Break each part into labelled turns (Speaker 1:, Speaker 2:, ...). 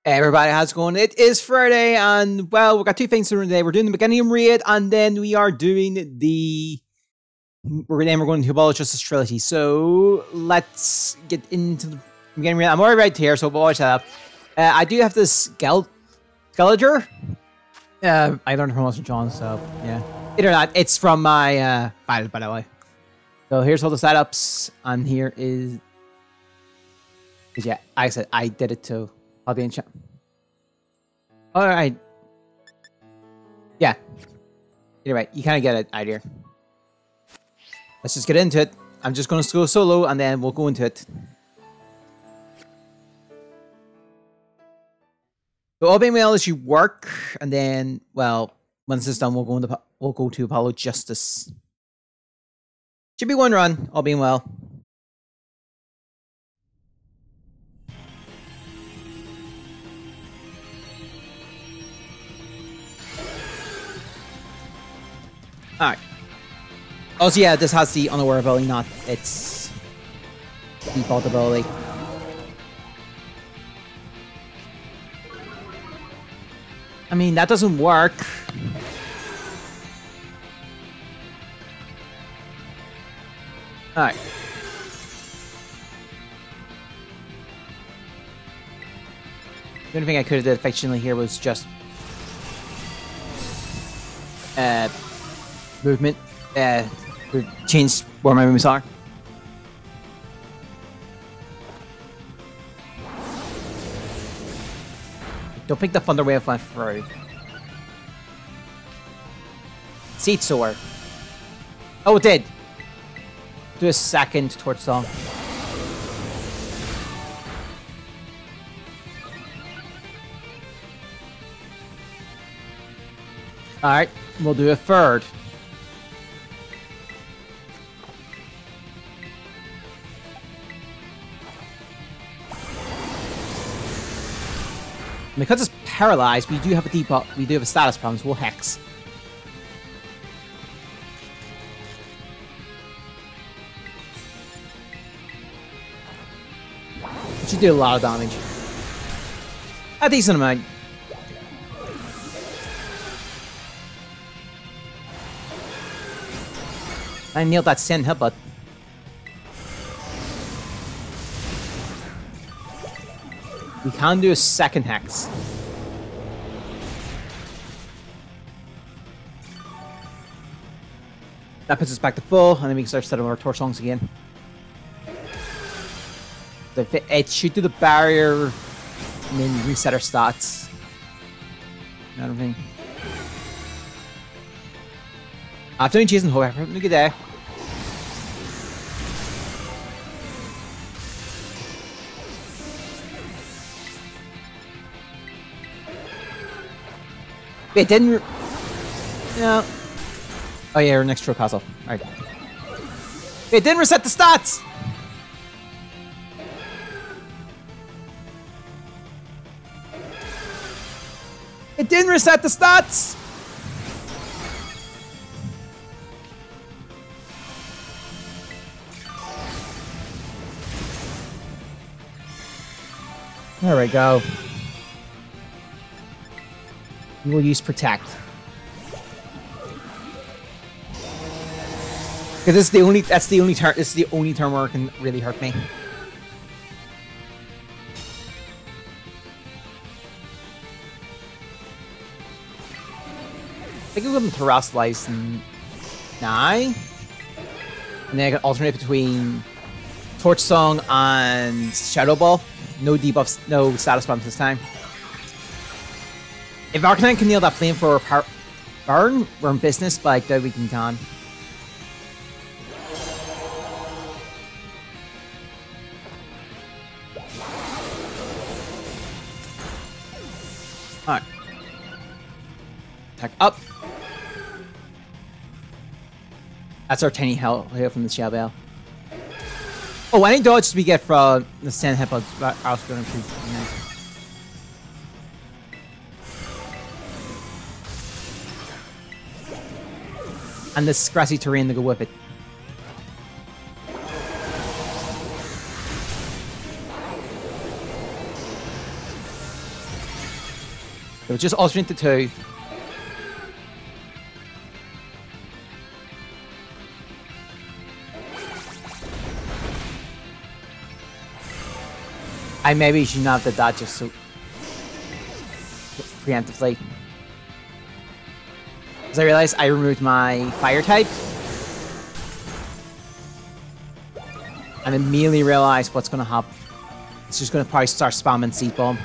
Speaker 1: Hey everybody, how's it going? It is Friday, and well, we've got two things to do today. We're doing the Beginning raid, and then we are doing we're going to abolish Justice Trilogy. So let's get into the Beginning raid. I'm already right here, so we'll watch that up. I do have this Skelliger. I don't know pronounce it, John. So yeah, either that. It's from my file, by the way. So here's all the setups, and here is yeah. I said I did it too. I'll be in chat. Alright. Yeah. You're right. You kind of get an idea. Let's just get into it. I'm just going to go solo and then we'll go into it. So all being well, as you work, and then, well, once it's done, we'll go to Apollo Justice. Should be one run, all being well. Alright. Also, yeah, this has the unaware ability, not its default ability. I mean, that doesn't work. Alright. The only thing I could have did effectively here was just movement, change where my moves are. Don't think the Thunder Wave went through. Seat Soar. Oh, it did. Do a second Torch Song. Alright, we'll do a third. Because it's paralyzed, we do have a debuff. We do have a status problem, so we'll hex. It should do a lot of damage. A decent amount. I nailed that send headbutt. We can do a second hex. That puts us back to full, and then we can start setting our torch songs again. It should do the barrier, and then reset our stats. I don't think. After doing Jason Hope, look at that. It didn't. No. Oh yeah, we're next to a castle. Alright. It didn't reset the stats! It didn't reset the stats! There we go. We will use Protect. Because it's the only turn. It's the only turn where it can really hurt me. I think we'll give him Terrasilize now. And then I can alternate between Torch Song and Shadow Ball. No debuffs, no status bumps this time. If Arcanine can nail that flame for burn, we're in business, but I doubt we can. Alright. Attack up. That's our tiny health here from the Shell Bell. Oh, any dodges we get from the Sand Headbutts are also going to improve. And this grassy terrain to go with it. So just alternate the two. I maybe should not have did that just so preemptively. Because I realized I removed my fire type. And immediately realized what's going to happen. It's just going to probably start spamming Seed Bomb.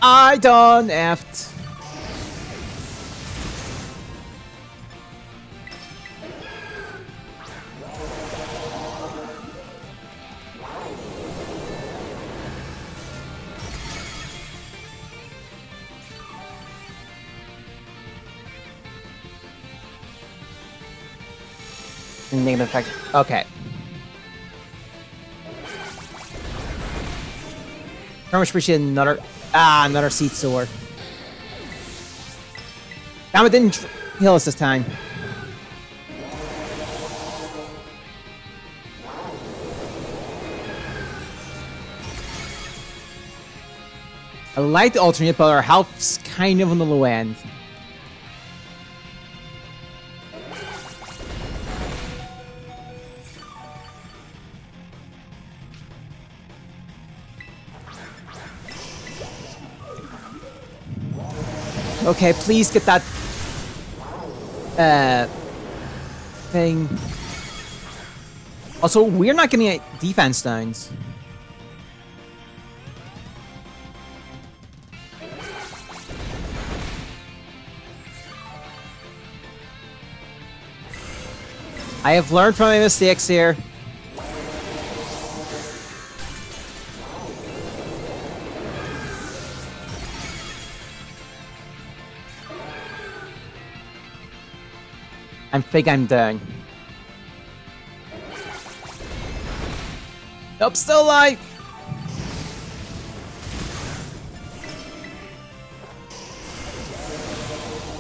Speaker 1: I done effed. Negative effect. Okay. Very much appreciate another Seed Sword. Damn, it didn't heal us this time. I like the alternate, but our health's kind of on the low end. Okay, please get that thing. Also, we're not getting any defense downs. I have learned from my mistakes here. I think I'm done. Nope, still alive!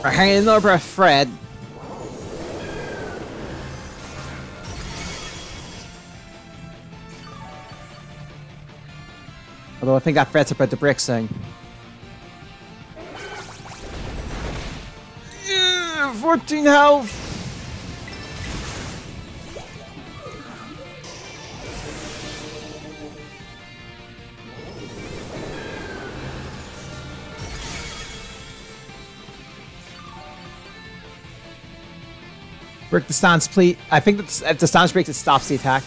Speaker 1: We're hanging over a thread. Although I think that thread's about to break soon. 14 health! Break the stance, please. I think that if the stance breaks, it stops the attack.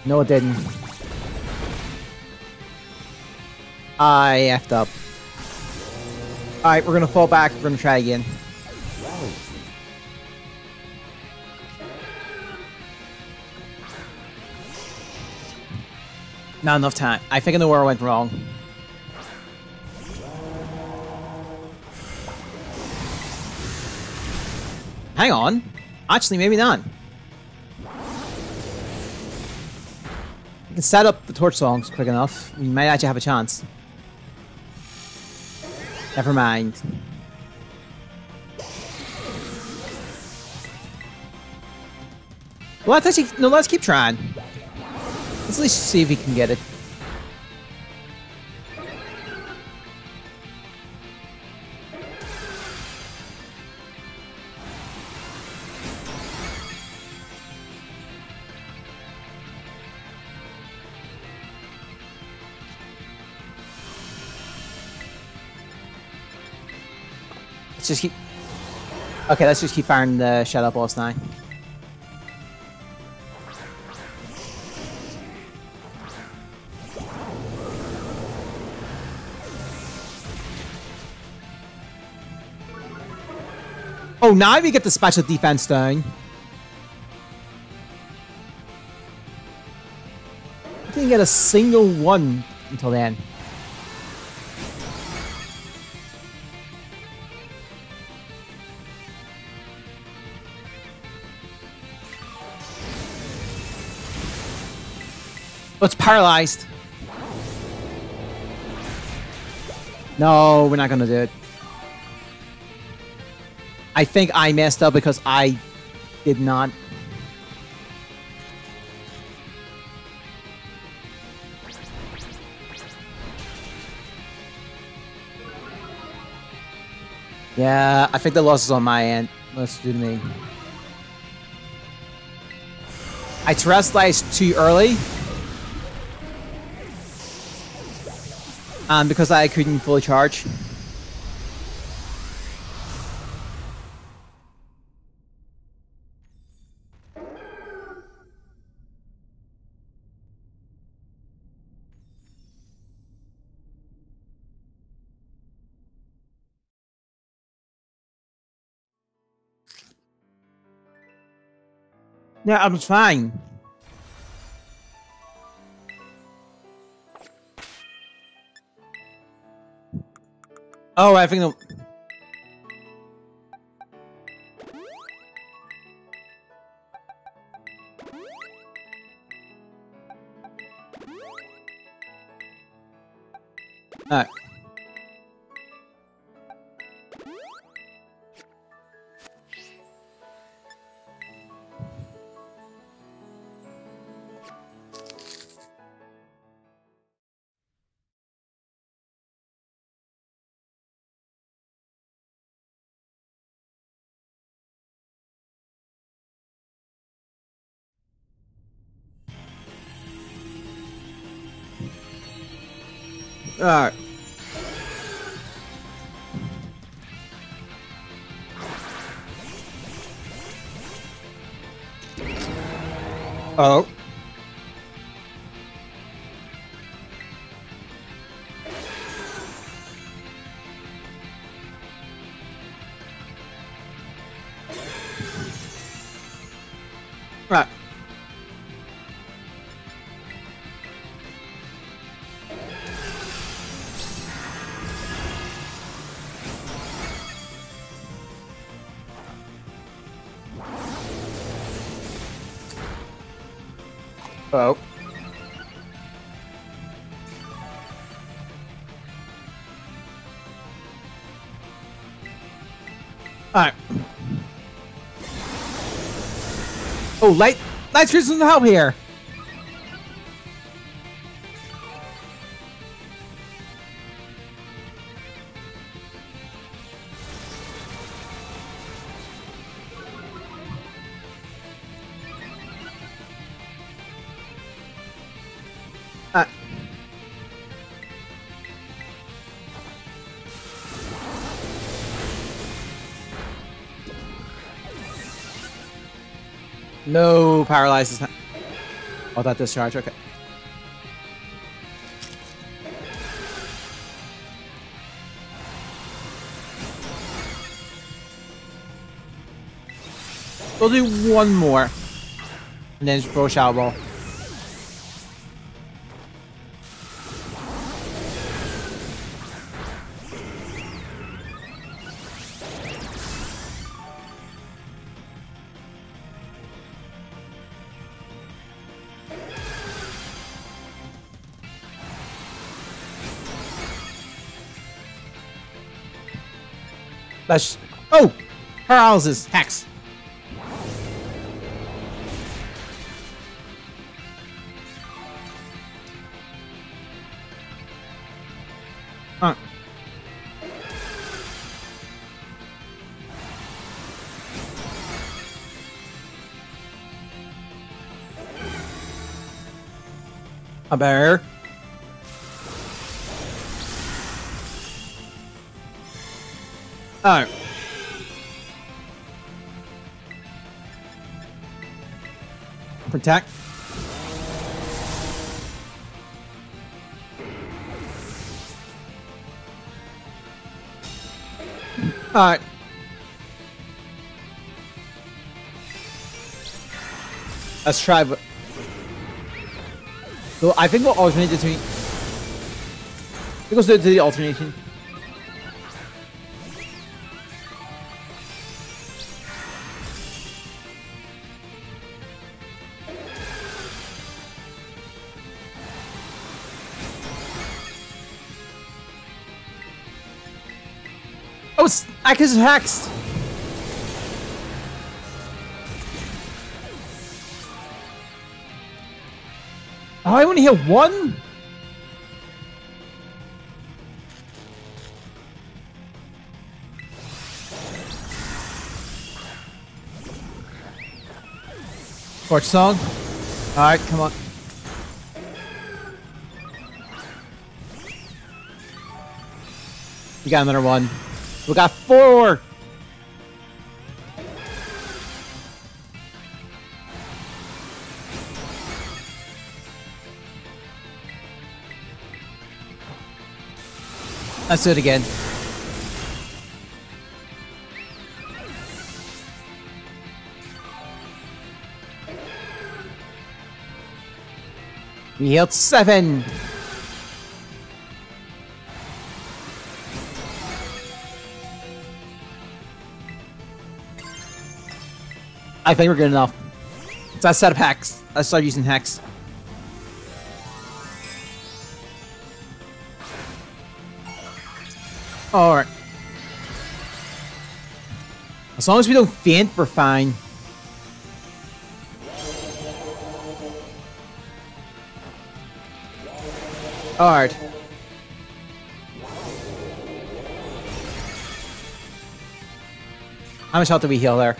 Speaker 1: No, it didn't. I effed up. Alright, we're gonna fall back. We're gonna try again. Not enough time. I think I know where I went wrong. Hang on. Actually, maybe not. We can set up the torch songs quick enough. We might actually have a chance. Never mind. Well, let's actually... No, let's keep trying. Let's at least see if we can get it. Let's just keep... Okay, let's just keep firing the Shadow Balls now. Oh, now we get the special defense down. I didn't get a single one until then. Oh, it's paralyzed. No, we're not gonna do it. I think I messed up because I did not. Yeah, I think the loss is on my end. Let's do to me. I Terrestrialized too early. Because I couldn't fully charge. Yeah, I was fine. Oh, I think the... Alright. Alright. Oh. Right. Oh. Alright. Oh, light screens doesn't help here. No paralyzes. Oh, that discharge. Okay. We'll do one more, and then throw Shadow Ball. That's... Oh! Paralysis! Hex! A bear. Alright. Protect. Alright. Let's try. So I think we'll alternate between. I think we'll do the alternation. Oh, it's Akis hexed. Oh, I only hit one? Torch song. Alright, come on. We got another one. We got 4! Let's do it again. We healed 7. I think we're good enough. So let's set up Hex. Let's start using Hex. Alright. As long as we don't faint, we're fine. Alright. How much health did we heal there?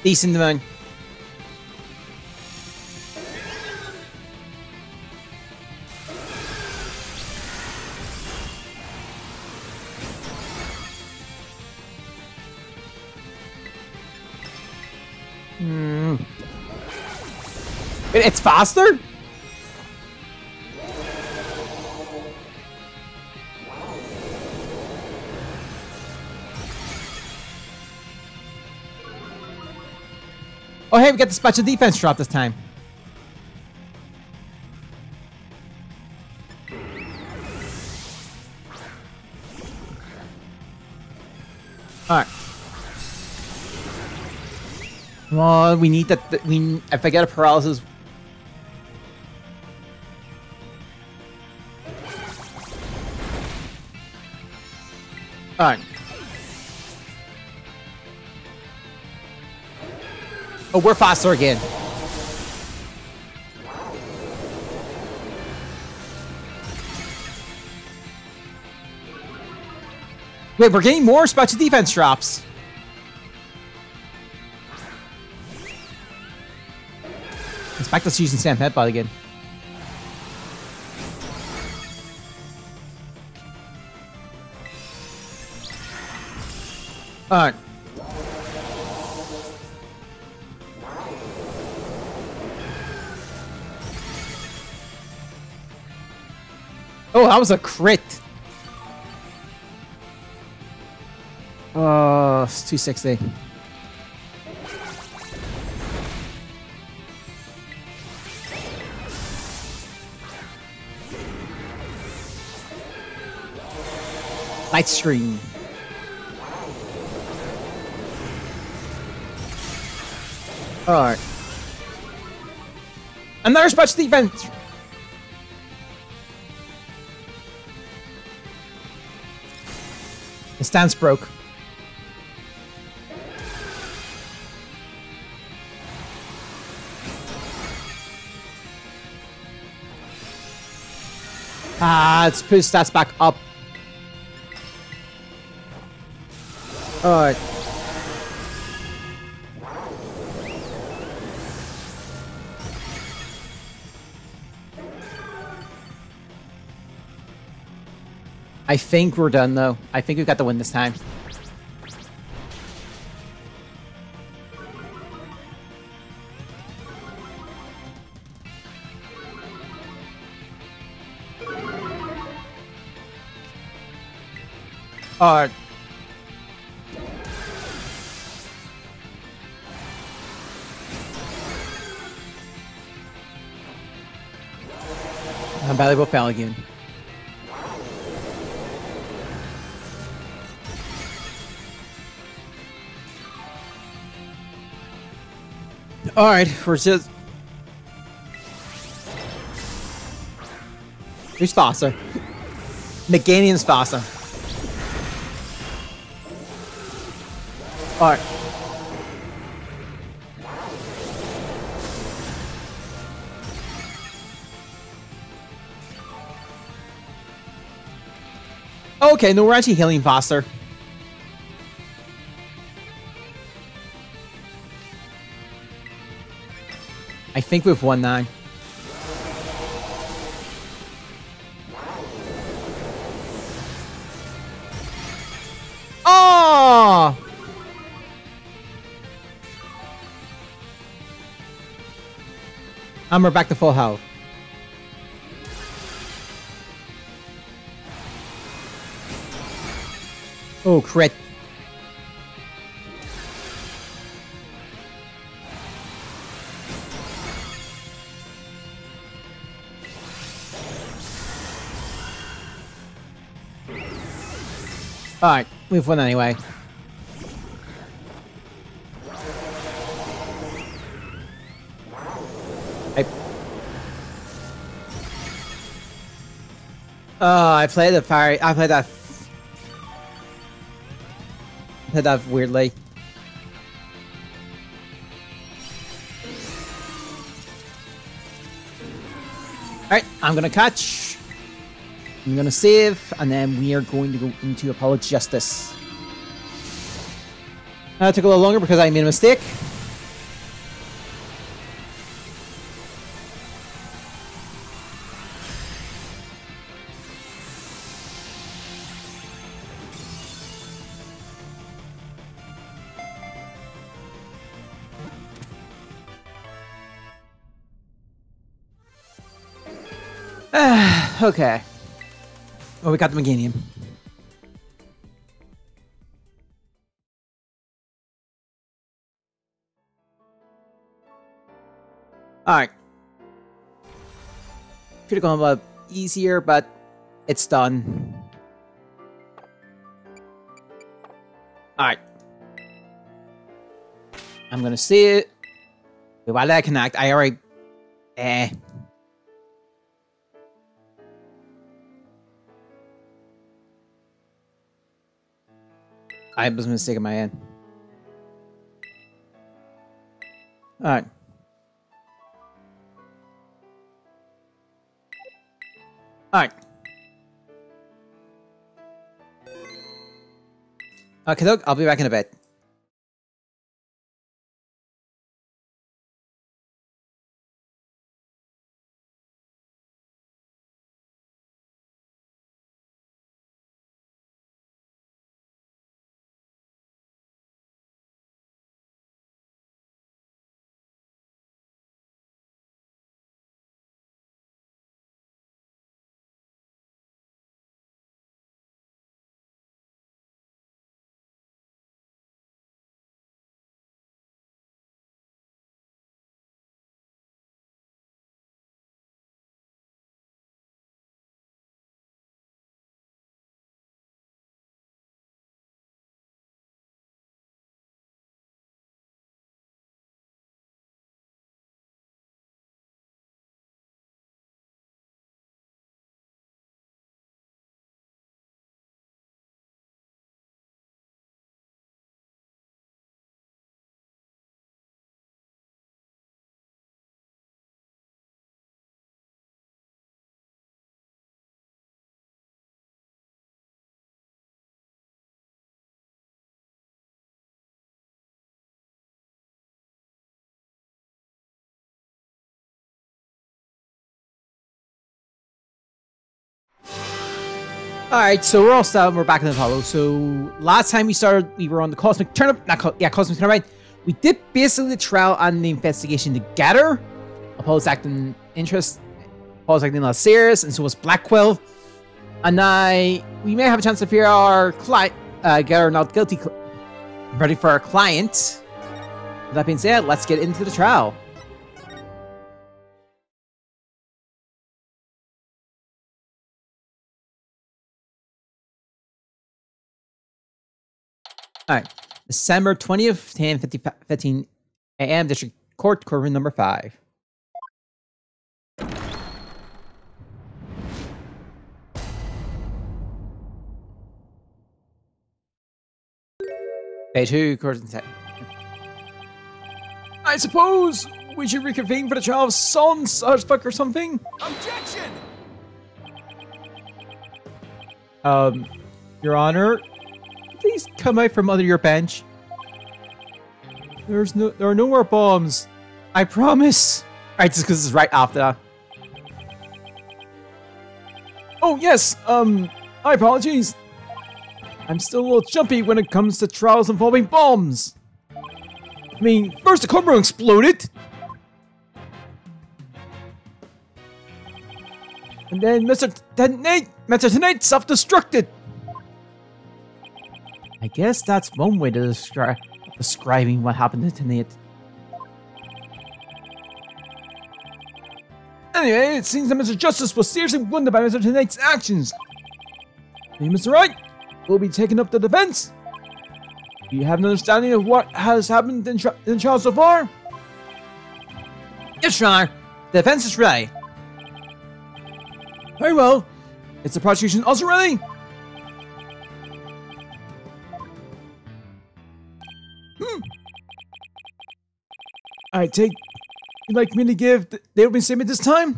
Speaker 1: Decent amount. It's faster? Oh, hey, we got the special defense drop this time. Alright. Well, we need that. If I get a paralysis. Alright. Oh, we're faster again. Wait, we're getting more special defense drops. Expect us using Sam Headbutt again. Alright. Oh, that was a crit. Oh, it's 260. Light stream. Alright. Another special defense. The stance broke. Let's push stats back up. Alright. I think we're done, though. I think we've got the win this time. Alright. I'm badly will fail again. Alright, we're just... Who's faster? Meganian's faster. Alright. Okay, no, we're actually healing faster. I think we've won now. Oh! And we're back to full health. Oh, crit. Alright, we've won anyway. I played the fire. I played that. Played that weirdly. Alright, I'm gonna catch. I'm gonna save, and then we are going to go into Apollo Justice. It took a little longer because I made a mistake. Okay. Well, we got the Meganium. Alright. Could have gone a lot easier, but it's done. Alright. I'm gonna see it. Why did I connect? I already... I was a mistake on my end. Alright. Alright. Okay, look, I'll be back in a bit. Alright, so we're all set. We're back in the Apollo. So last time we started, we were on the Cosmic Turnip. Cosmic Turnip. We did basically the trial and the investigation together. Apollo's acting interest. Apollo's acting a lot serious, and so was Blackwell. And now we may have a chance to figure our client, get our not guilty ready for our client. With that being said, let's get into the trial. Alright, December 20th, 10:15 a.m. District Court, courtroom number 5. Day 2, court and set. I suppose we should reconvene for the trial of Son Sarsbuck or something?
Speaker 2: Objection!
Speaker 1: Your Honor, please come out from under your bench. There are no more bombs. I promise. Alright, just because it's right after that. Oh, yes, my apologies. I'm still a little jumpy when it comes to trials involving bombs. I mean, first the courtroom exploded. And then Mr. Detonate self-destructed. I guess that's one way to describing what happened to Detonate. Anyway, it seems that Mr. Justice was seriously wounded by Mr. Detonate's actions. Hey, Mr. Wright, we'll be taking up the defense. Do you have an understanding of what has happened in the trial so far? Yes, Your Honor. The defense is ready. Very well. Is the prosecution also ready? I take. You'd like me to give the opening statement this time?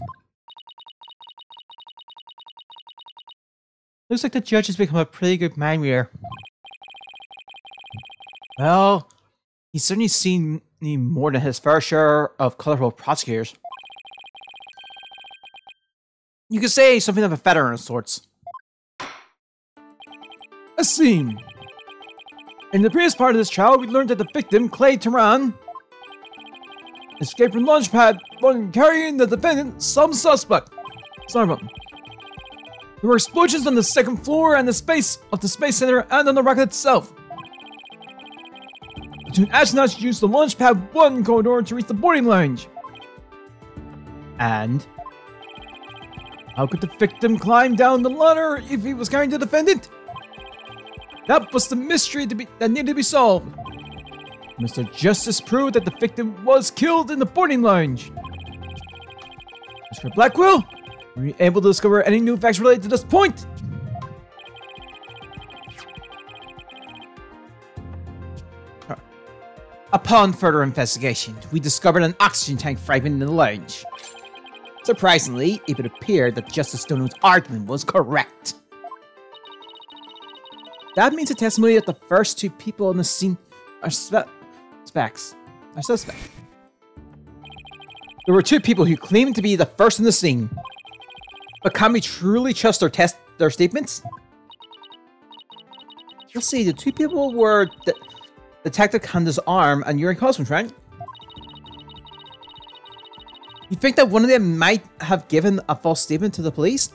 Speaker 1: Looks like the judge has become a pretty good man here. Well, he's certainly seen more than his fair share of colorful prosecutors. You could say something of a veteran of sorts. A scene. In the previous part of this trial, we learned that the victim, Clay Turan, escaped from Launchpad while carrying the defendant, some suspect. There were explosions on the second floor and the space of the Space Center and on the rocket itself. The two astronauts used the Launchpad 1 corridor to reach the boarding lounge. And how could the victim climb down the ladder if he was carrying the defendant? That was the mystery that needed to be solved. Mr. Justice proved that the victim was killed in the boarding lounge. Mr. Blackwell, were you able to discover any new facts related to this point? Upon further investigation, we discovered an oxygen tank fragment in the lounge. Surprisingly, it would appear that Justice Stone's argument was correct. That means a testimony that the first two people on the scene are suspect. There were two people who claimed to be the first in the scene. But can we truly trust their statements? Let's see, the two people were Detective Candace Arm and Yuri Cosmos, right? You think that one of them might have given a false statement to the police?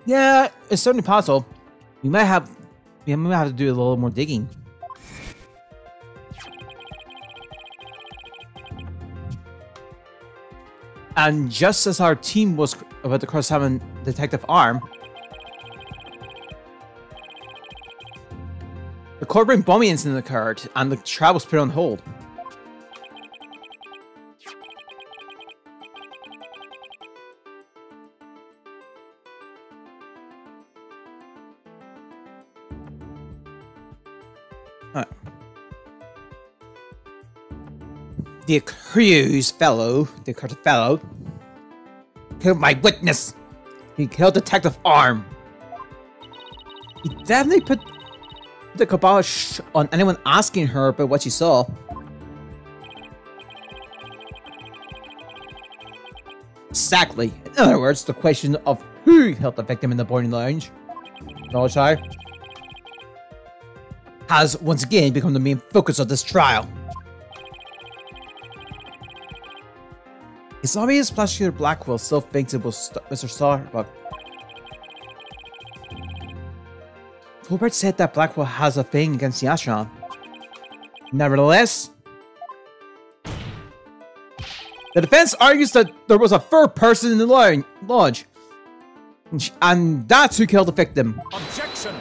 Speaker 1: Yeah, it's certainly possible. We might have to do a little more digging. And just as our team was about to cross-examine Detective Arm, the courtroom bombing incident occurred, and the trial was put on hold. The accused fellow, killed my witness. He killed Detective Arm. He definitely put the kibosh on anyone asking her about what she saw. Exactly. In other words, the question of who killed the victim in the boarding lounge, has once again become the main focus of this trial. It's obvious Prosecutor Blackwell still thinks it was Mr. Starbuck. Fulbright said that Blackwell has a thing against the astronaut. Nevertheless, the defense argues that there was a third person in the lodge, and that's who killed the victim.
Speaker 2: Objection!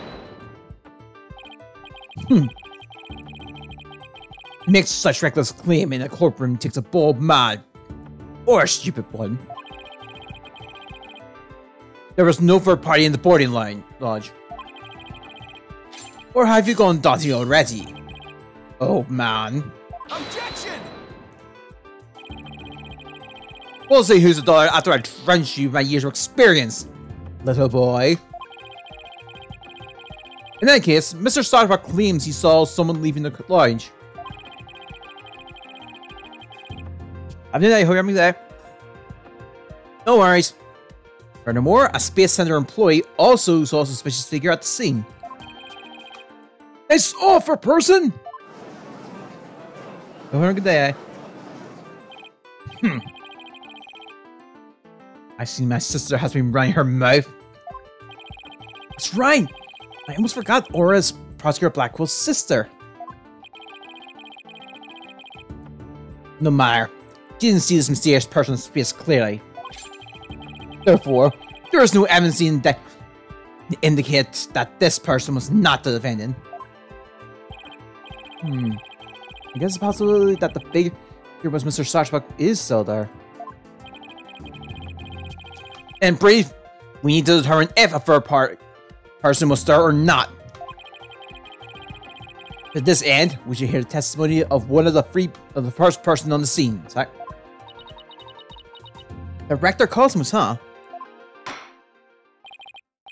Speaker 1: Makes such reckless claim in a courtroom takes a bold man. Or a stupid one. There was no third party in the boarding lodge. Or have you gone dotty already? Oh man.
Speaker 2: Objection!
Speaker 1: We'll see who's the dollar after I drench you with my years of experience, little boy. In any case, Mr. Starbuck claims he saw someone leaving the lodge. I'm doing that. Hope you're there. No worries. Furthermore, a Space Center employee also saw a suspicious figure at the scene. It's offer person! Have a good day, I see my sister has been running her mouth. That's right! I almost forgot Aura's Prosecutor Blackwell's sister. No matter. She didn't see this mysterious person's face clearly. Therefore, there is no evidence that indicates that this person was not the defendant. I guess it's a possibility that the figure was Mr. Starbuck is still there. In brief, we need to determine if a third person was there or not. To this end, we should hear the testimony of one of the first person on the scene. Sorry. Director Cosmos, huh?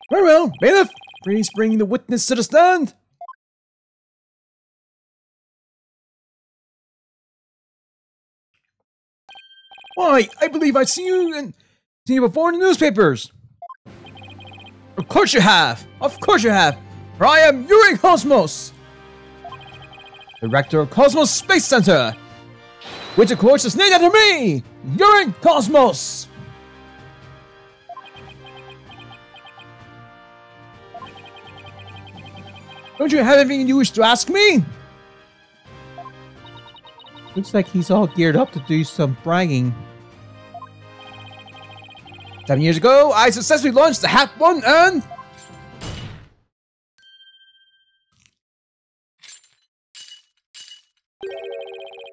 Speaker 1: Very well, bailiff, please bring the witness to the stand. Why, I believe I've seen you before in the newspapers. Of course you have. Of course you have. For I am Yuri Cosmos, Director of Cosmos Space Center, which of course is named after me, Yuri Cosmos. Don't you have anything you wish to ask me? Looks like he's all geared up to do some bragging. 7 years ago, I successfully launched the Hat One and...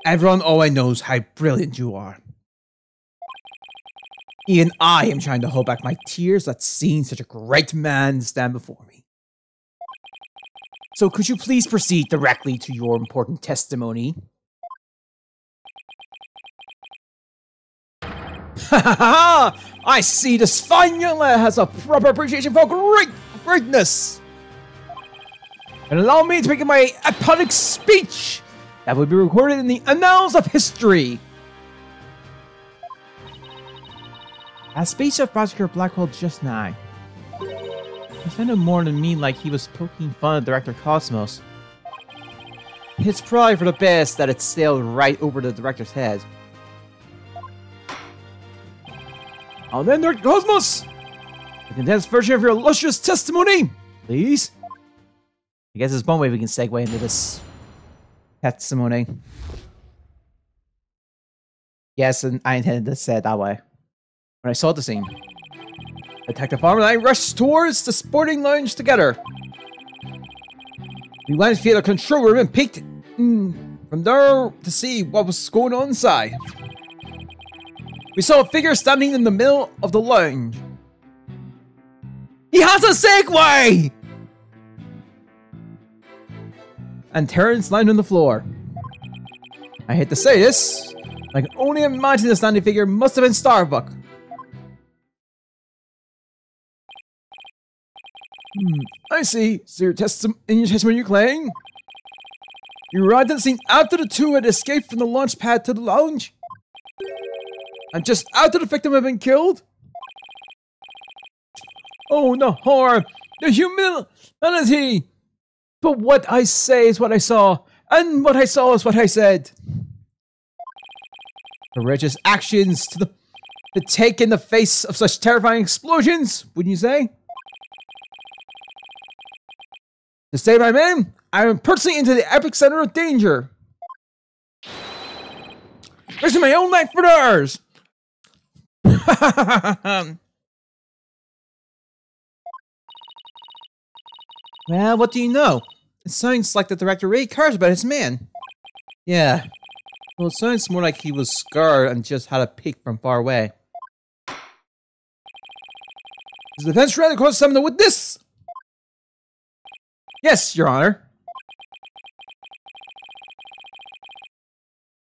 Speaker 1: Everyone always knows how brilliant you are. Even I am trying to hold back my tears at seeing such a great man stand before me. So could you please proceed directly to your important testimony? Ha ha ha! I see this fine young lad has a proper appreciation for greatness! And allow me to make my epic speech that will be recorded in the annals of history! A speech of Prosecutor Blackwell just now. He sounded more than me like he was poking fun at Director Cosmos. It's probably for the best that it sailed right over the director's head. Now then, Director Cosmos! The condensed version of your illustrious testimony, please. I guess there's one way we can segue into this testimony. Yes, and I intended to say it that way. When I saw the scene, Detective Farmer and I rushed towards the sporting lounge together. We went to the control room and peeked from there to see what was going on inside. We saw a figure standing in the middle of the lounge. He has a Segway! And Terrence lying on the floor. I hate to say this, I can only imagine the standing figure must have been Starbuck. I see. So in your testimony you claim you arrived at the scene after the two had escaped from the launch pad to the lounge? And just after the victim had been killed? Oh, the horror! The humanity! But what I say is what I saw, and what I saw is what I said. Courageous actions to take in the face of such terrifying explosions, wouldn't you say? To save my men, I am personally into the epicenter of danger. Risking my own life for theirs. Well, what do you know? It sounds like the director really cares about his man. Yeah. Well, it sounds more like he was scarred and just had a peek from far away. Is the defense ready to call someone to witness? Yes, Your Honor.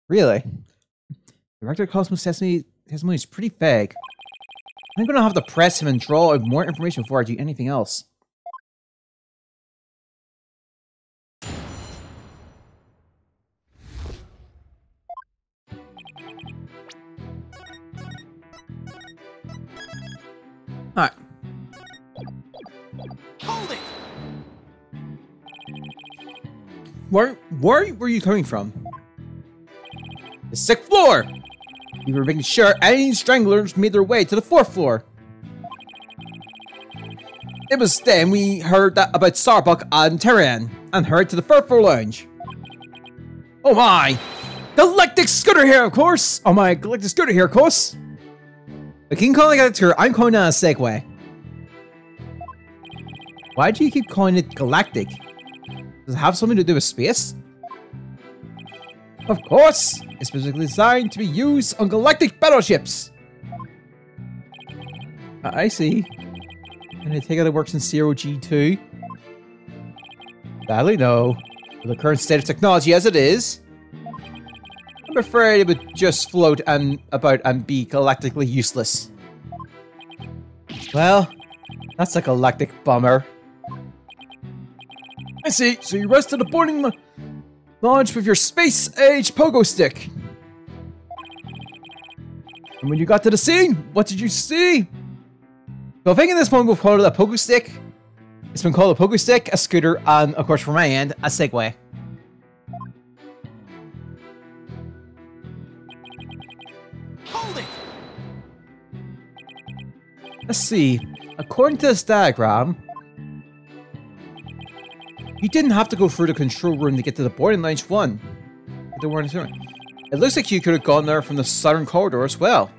Speaker 1: Really? Director Cosmos' testimony is pretty vague. I'm gonna have to press him and draw out more information before I do anything else. Where were you coming from? The 6th floor! We were making sure any stranglers made their way to the 4th floor. It was then we heard that about Starbuck and Terran and heard to the 3rd floor lounge. Oh my! Galactic Scooter here, of course! Oh my, Galactic Scooter here, of course! The King calling it a tour, I'm calling it a Segway. Why do you keep calling it Galactic? Does it have something to do with space? Of course! It's specifically designed to be used on galactic battleships! I see. And I take it it works in 0G2? Sadly, no. With the current state of technology as it is, I'm afraid it would just float about and be galactically useless. Well, that's a galactic bummer. I see, so you rested the boarding launch with your space-age pogo stick. And when you got to the scene, what did you see? So I think in this moment we've called it a pogo stick. It's been called a pogo stick, a scooter, and of course from my end, a Segway.
Speaker 2: Hold it!
Speaker 1: Let's see. According to this diagram, you didn't have to go through the control room to get to the boarding lounge 1. It looks like you could have gone there from the southern corridor as well.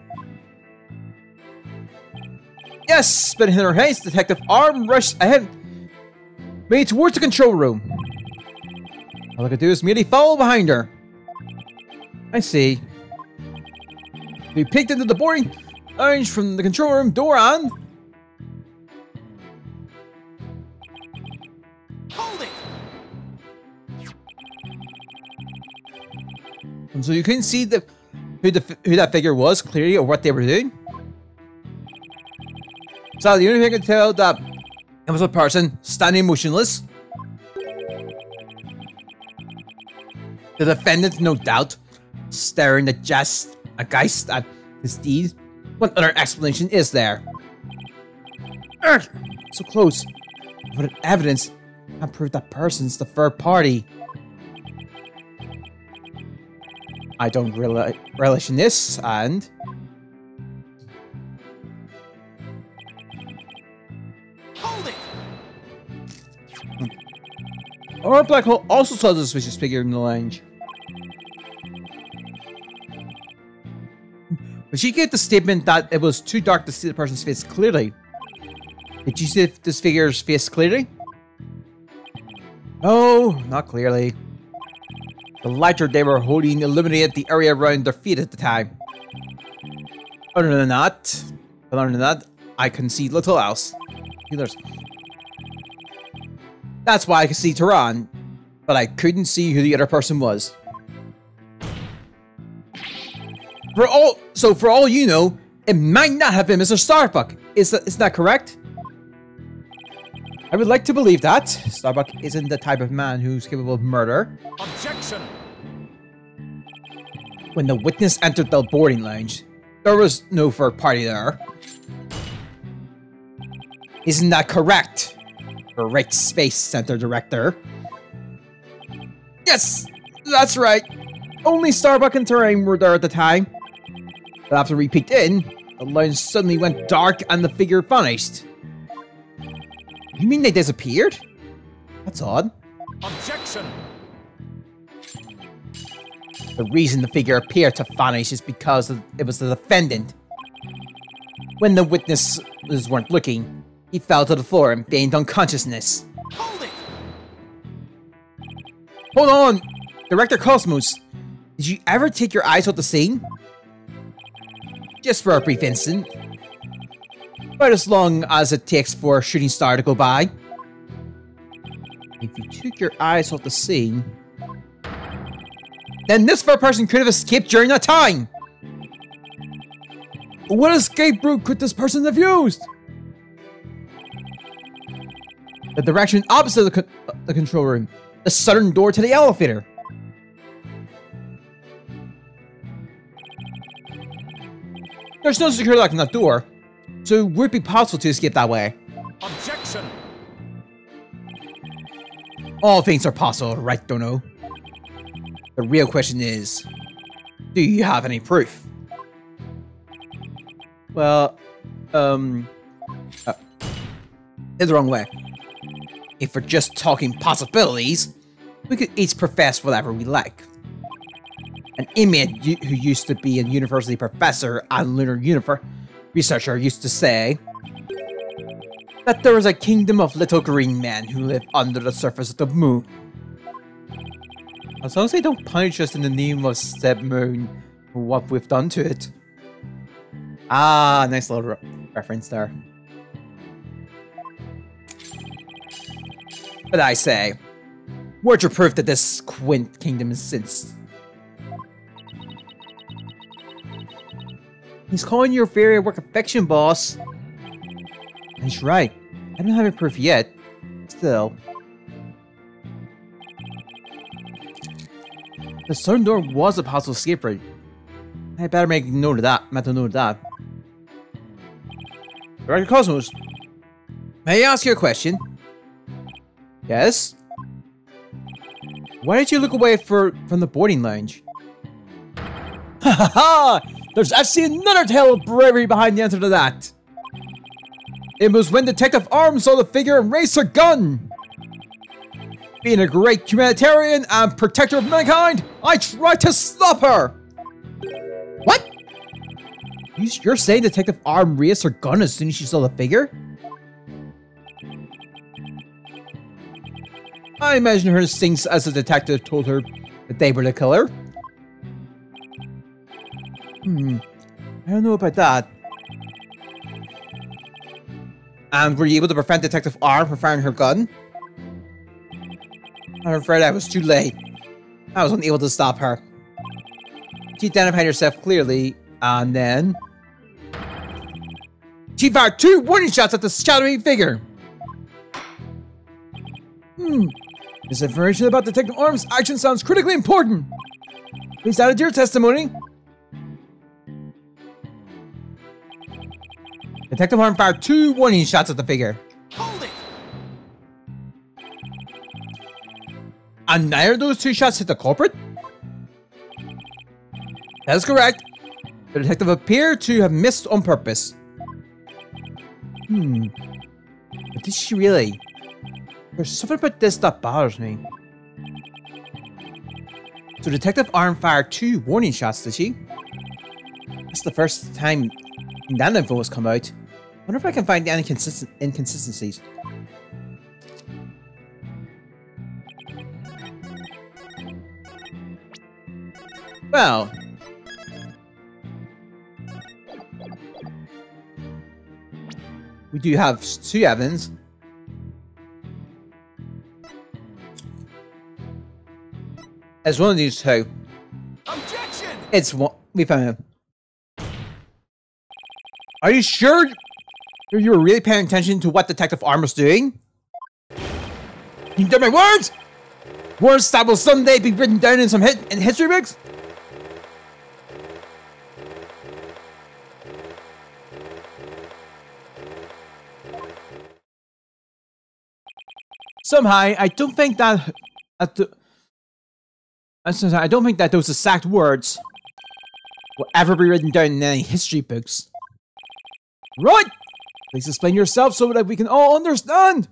Speaker 1: Yes, spinning in her haste, Detective Arm rushed ahead, made towards the control room. All I could do is merely follow behind her. I see. We peeked into the boarding lounge from the control room door and...
Speaker 2: Hold it!
Speaker 1: And so you couldn't see who that figure was clearly or what they were doing. So the only thing I could tell that it was a person standing motionless. The defendant, no doubt, staring at just a geist at his deed. What other explanation is there? Urgh, so close. But evidence can prove that person's the third party. I don't relish in this, and...
Speaker 2: Hold it!
Speaker 1: Our black hole also saw the suspicious figure in the lounge. But she gave the statement that it was too dark to see the person's face clearly. Did you see this figure's face clearly? No, not clearly. The lighter they were holding illuminated the area around their feet at the time. Other than that, I can see little else. That's why I could see Tehran, but I couldn't see who the other person was. For all you know, it might not have been Mr. Starbuck. Is that correct? I would like to believe that. Starbuck isn't the type of man who's capable of murder.
Speaker 2: Objection!
Speaker 1: When the witness entered the boarding lounge, there was no third party there. Isn't that correct? Right, Space Center Director. Yes, that's right. Only Starbuck and Terrain were there at the time. But after we peeked in, the lounge suddenly went dark and the figure vanished. You mean they disappeared? That's odd.
Speaker 2: Objection!
Speaker 1: The reason the figure appeared to vanish is because it was the defendant. When the witnesses weren't looking, he fell to the floor and feigned unconsciousness.
Speaker 2: Hold it!
Speaker 1: Hold on! Director Cosmos, did you ever take your eyes off the scene? Just for a brief instant. About as long as it takes for a shooting star to go by. If you took your eyes off the scene, then this third person could have escaped during that time! What escape route could this person have used? The direction opposite the control room. The southern door to the elevator. There's no security lock on that door, so it would be possible to escape that way.
Speaker 2: Objection!
Speaker 1: All things are possible, right, Dono? The real question is, do you have any proof? Well, it's the wrong way. If we're just talking possibilities, we could each profess whatever we like. An inmate who used to be a university professor and lunar researcher used to say that there was a kingdom of little green men who live under the surface of the moon. As long as they don't punish us in the name of said moon for what we've done to it. Ah, nice little reference there. But I say, where's your proof that this quint kingdom exists? He's calling your theory a work of fiction, boss. He's right. I don't have any proof yet. Still. The southern door was a possible escape route. I better make note of that. Director Cosmos, may I ask you a question? Yes? Why did you look away from the boarding lounge? Ha ha ha! There's actually another tale of bravery behind the answer to that. It was when Detective Arms saw the figure and raised her gun. Being a great humanitarian and protector of mankind, I tried to stop her. What? You're saying Detective Arm raised her gun as soon as she saw the figure? I imagine her instincts as a detective told her that they were the killer. I don't know about that. And were you able to prevent Detective R from firing her gun? I'm afraid I was too late. I was unable to stop her. She identified herself clearly, and then she fired 2 warning shots at the shadowy figure. This information about Detective Arm's action sounds critically important. Please add it to your testimony. Detective Arm fired 2 warning shots at the figure.
Speaker 2: Hold it!
Speaker 1: And neither of those 2 shots hit the culprit? That is correct. The detective appeared to have missed on purpose. But did she really? There's something about this that bothers me. So Detective Arm fired 2 warning shots, did she? That's the first time that info has come out. Wonder if I can find any inconsistencies. Well, we do have 2 evidence. It's one of these 2.
Speaker 2: Objection!
Speaker 1: It's one. We found him. Are you sure you were really paying attention to what Detective Arm was doing? You hear my words? Words that will someday be written down in some history books? Somehow, I don't think that I don't think that those exact words will ever be written down in any history books. Right! Please explain yourself so that we can all understand!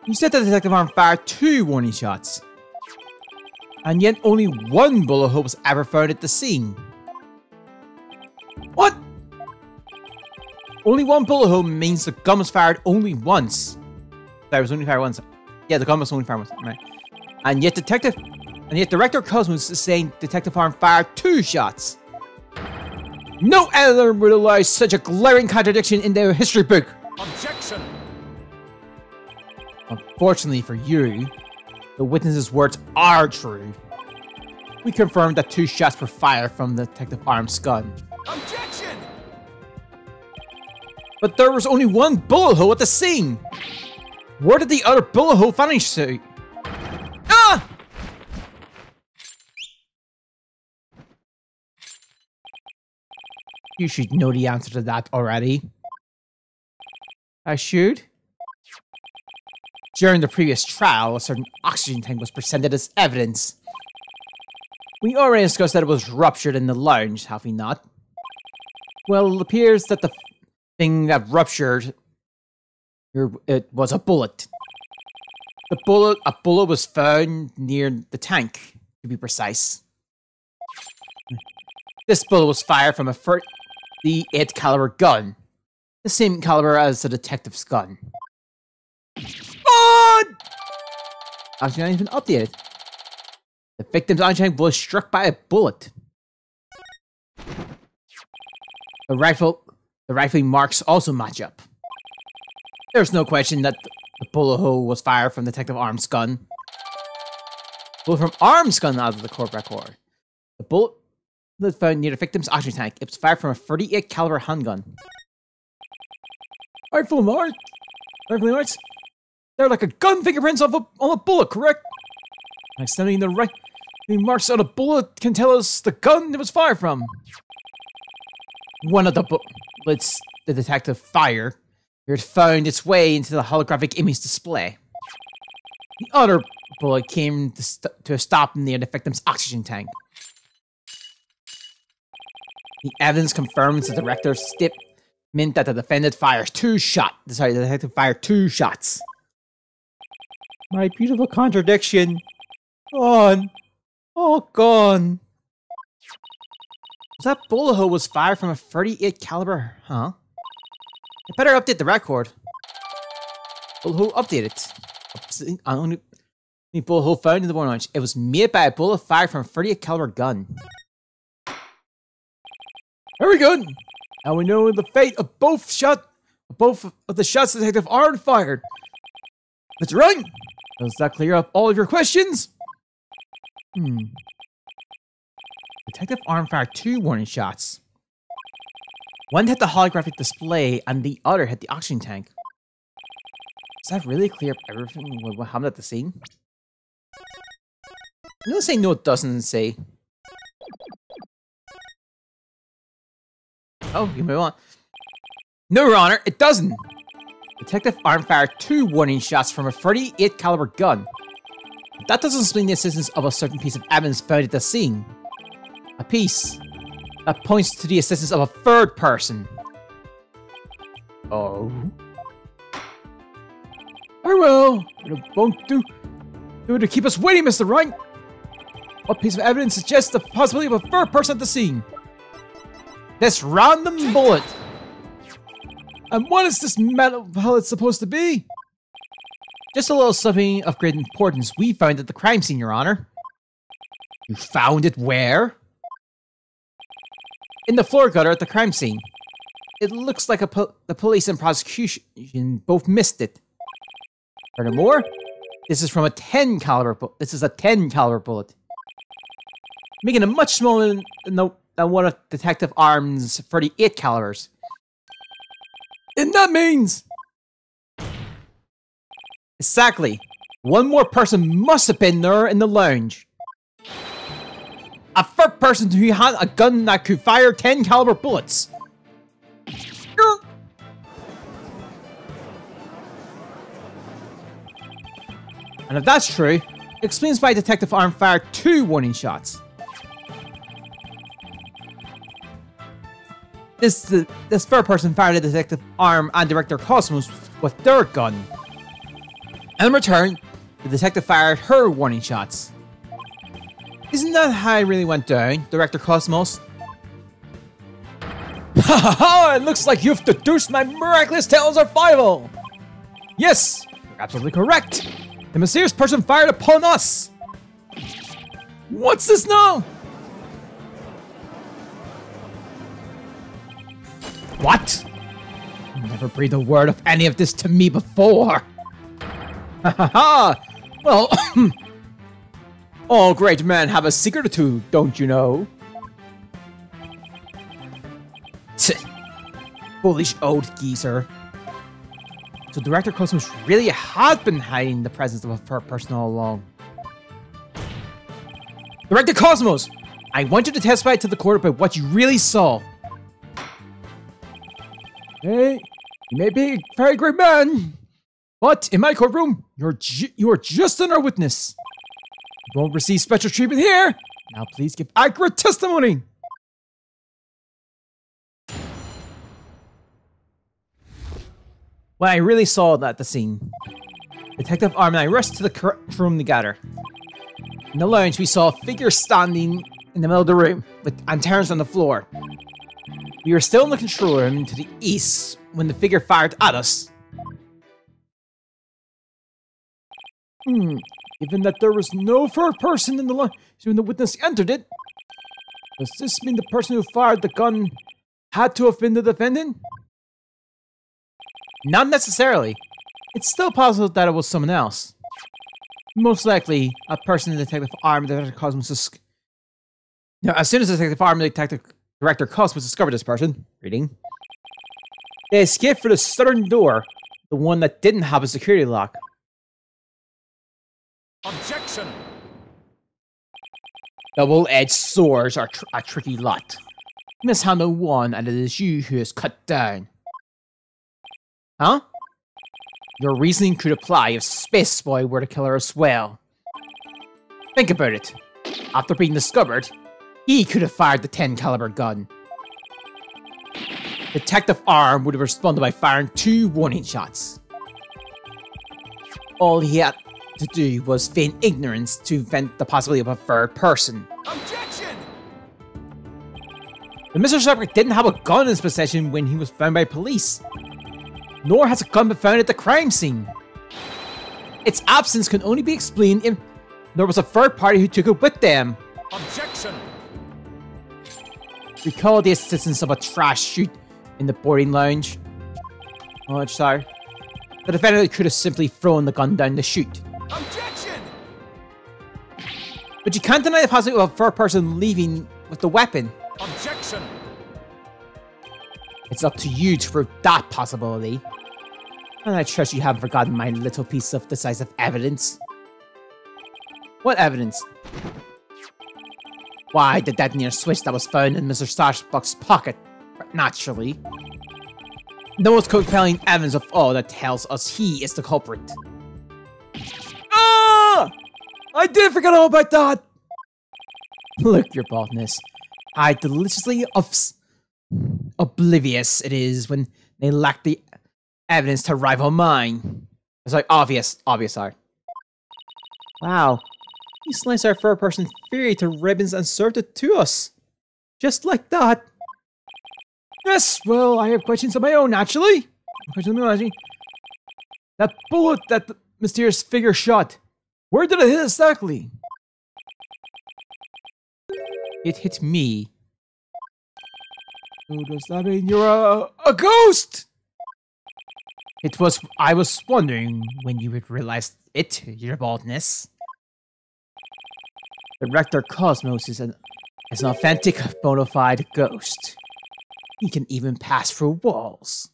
Speaker 1: You said that Detective Arm fired 2 warning shots. And yet only 1 bullet hole was ever found at the scene. What? Only 1 bullet hole means the gun was fired only once. Sorry, it was only fired once. Yeah, the gun was only fired once. Right. And yet Director Cosmos is saying Detective Arm fired 2 shots. No editor would allow such a glaring contradiction in their history book.
Speaker 2: Objection!
Speaker 1: Unfortunately for you, the witness's words are true. We confirmed that 2 shots were fired from Detective Arm's gun.
Speaker 2: Objection!
Speaker 1: But there was only 1 bullet hole at the scene. Where did the other bullet hole vanish to? Ah! You should know the answer to that already. I should? During the previous trial, a certain oxygen tank was presented as evidence. We already discussed that it was ruptured in the lounge, have we not? Well, it appears that the thing that ruptured it was a bullet. A bullet was found near the tank, to be precise. This bullet was fired from a .38 caliber gun, the same caliber as the detective's gun. Oxygen tank has been updated. The victim's oxygen tank was struck by a bullet. The rifling marks also match up. There's no question that the bullet hole was fired from Detective Arm's gun. Bullet from Arm's gun out of the court record. The bullet was found near the victim's oxygen tank. It was fired from a .38 caliber handgun. Rifling marks. They're like a gun fingerprints on a bullet, correct? By studying the marks on a bullet can tell us the gun it was fired from. One of the bullets the detective fired had found its way into the holographic image display. The other bullet came to a stop near the victim's oxygen tank. The evidence confirms the director's statement that the defendant fired the detective fired 2 shots. My beautiful contradiction. Gone. All gone. That bullet hole was fired from a .38 caliber, huh? I better update the record. Bullet hole updated. Only bullet hole found in the one inch. It was made by a bullet fired from a .38 caliber gun. Very good. Now we know the fate of both of the shots Detective Arm fired. That's right. Does that clear up all of your questions? Detective Arm fired 2 warning shots. One hit the holographic display, and the other hit the oxygen tank. Does that really clear up everything? What happened at the scene? I'm gonna say no, it doesn't say. Oh, you move on. No, Your Honor, it doesn't. Detective Arm fired 2 warning shots from a .38 caliber gun. That doesn't explain the existence of a certain piece of evidence found at the scene. A piece that points to the existence of a third person. Oh. Very well. It won't do to keep us waiting, Mr. Wright. What piece of evidence suggests the possibility of a third person at the scene? This random bullet. And what is this metal pellet supposed to be? Just a little something of great importance we found at the crime scene, Your Honor. You found it where? In the floor gutter at the crime scene. It looks like the police and prosecution both missed it. Furthermore, this is from a 10 caliber bullet. Making it much smaller than one of Detective Arm's 38 calibers. And that means... Exactly. One more person must have been there in the lounge. A third person who had a gun that could fire 10 caliber bullets. And if that's true, it explains why Detective Arm fired 2 warning shots. This third person fired at Detective Arm and Director Cosmos with their gun. And in return, the detective fired her warning shots. Isn't that how it really went down, Director Cosmos? Ha ha ha! It looks like you've deduced my miraculous tale of survival! Yes, you're absolutely correct! The mysterious person fired upon us! What's this now? What? You never breathed a word of any of this to me before! Ha ha ha! Well, all great men have a secret or two, don't you know? Foolish old geezer. So Director Cosmos really had been hiding the presence of a third person all along. Director Cosmos! I want you to testify to the court about what you really saw. Hey, you may be a very great man, But in my courtroom, you are just another witness. You won't receive special treatment here. Now please give accurate testimony. When I really saw that at the scene, Detective Arm and I rushed to the correct room together. In the lounge, we saw a figure standing in the middle of the room with antennas on the floor. We were still in the control room to the east when the figure fired at us. Given that there was no third person in the lounge when the witness entered it, does this mean the person who fired the gun had to have been the defendant? Not necessarily. It's still possible that it was someone else. Most likely, a person in Detective Arm and Detective Cosmos. Now, as soon as Detective Arm and Detective Director Cosmos discovered this person, they escaped through the southern door, the one that didn't have a security lock.
Speaker 2: Objection!
Speaker 1: Double-edged swords are a tricky lot. Mishandle one, and it is you who is cut down. Huh? Your reasoning could apply if Space Boy were the killer as well. Think about it. After being discovered, he could have fired the 10 caliber gun. Detective Arm would have responded by firing 2 warning shots. All he had to do was feign ignorance to prevent the possibility of a third person.
Speaker 2: Objection!
Speaker 1: The Mr. Shepherd didn't have a gun in his possession when he was found by police. Nor has a gun been found at the crime scene. Its absence can only be explained if there was a third party who took it with them.
Speaker 2: Objection!
Speaker 1: Recall the assistance of a trash chute in the boarding lounge. Oh, sorry. The defendant could have simply thrown the gun down the chute.
Speaker 2: Objection!
Speaker 1: But you can't deny the possibility of a third person leaving with the weapon.
Speaker 2: Objection!
Speaker 1: It's up to you to prove that possibility. And I trust you haven't forgotten my little piece of decisive evidence. What evidence? Why, the detonator switch that was found in Mr. Starbuck's pocket. Naturally. The most compelling evidence of all that tells us he is the culprit. Ah! I did forget all about that! Look, your baldness. How deliciously oblivious it is when they lack the evidence to rival mine. It's like obvious, sorry. Wow. He sliced our third person theory to ribbons and served it to us. Just like that. Yes, well, I have questions of my own, naturally. That bullet that the mysterious figure shot, where did it hit exactly? It hit me. So does that mean you're a ghost? I was wondering when you would realize it, your baldness. The Rector Cosmos is an authentic, bona fide ghost. He can even pass through walls.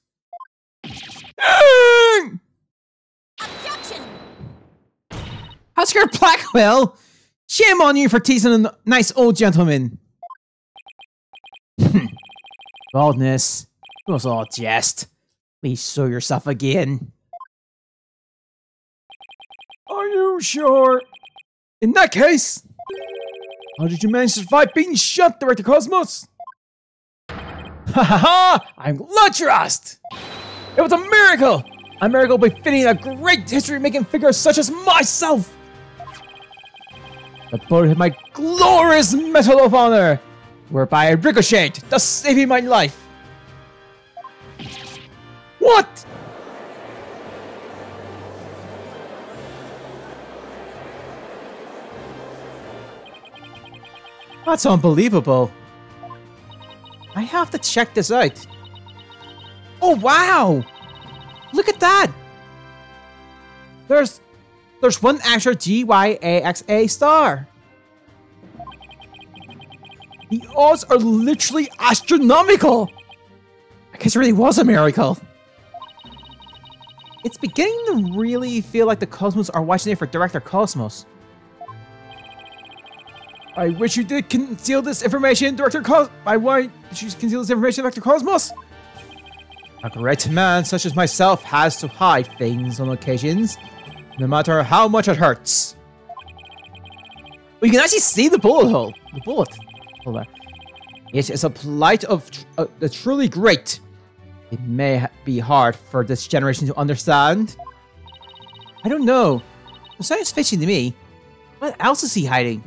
Speaker 3: Objection!
Speaker 1: Oscar Blackwell! Shame on you for teasing a nice old gentleman. Baldness. It was all jest. Please show yourself again. Are you sure? In that case, how did you manage to survive being shot, Director Cosmos? Ha ha ha! I'm glad you asked! It was a miracle! A miracle befitting a great history-making figure such as myself! The bullet hit my glorious Medal of Honor, whereby I ricocheted, thus saving my life. What? That's unbelievable. I have to check this out. Oh wow! Look at that! There's one extra GYAXA star. The odds are literally astronomical. I guess it really was a miracle. It's beginning to really feel like the Cosmos are watching it for Director Cosmos. I wish you did conceal this information, Director Cosmos. Why did you conceal this information, Director Cosmos? A great man such as myself has to hide things on occasions, no matter how much it hurts. Well, you can actually see the bullet hole. The bullet hole there. It is a plight of the truly great. It may be hard for this generation to understand. I don't know. It sounds fishy to me. What else is he hiding?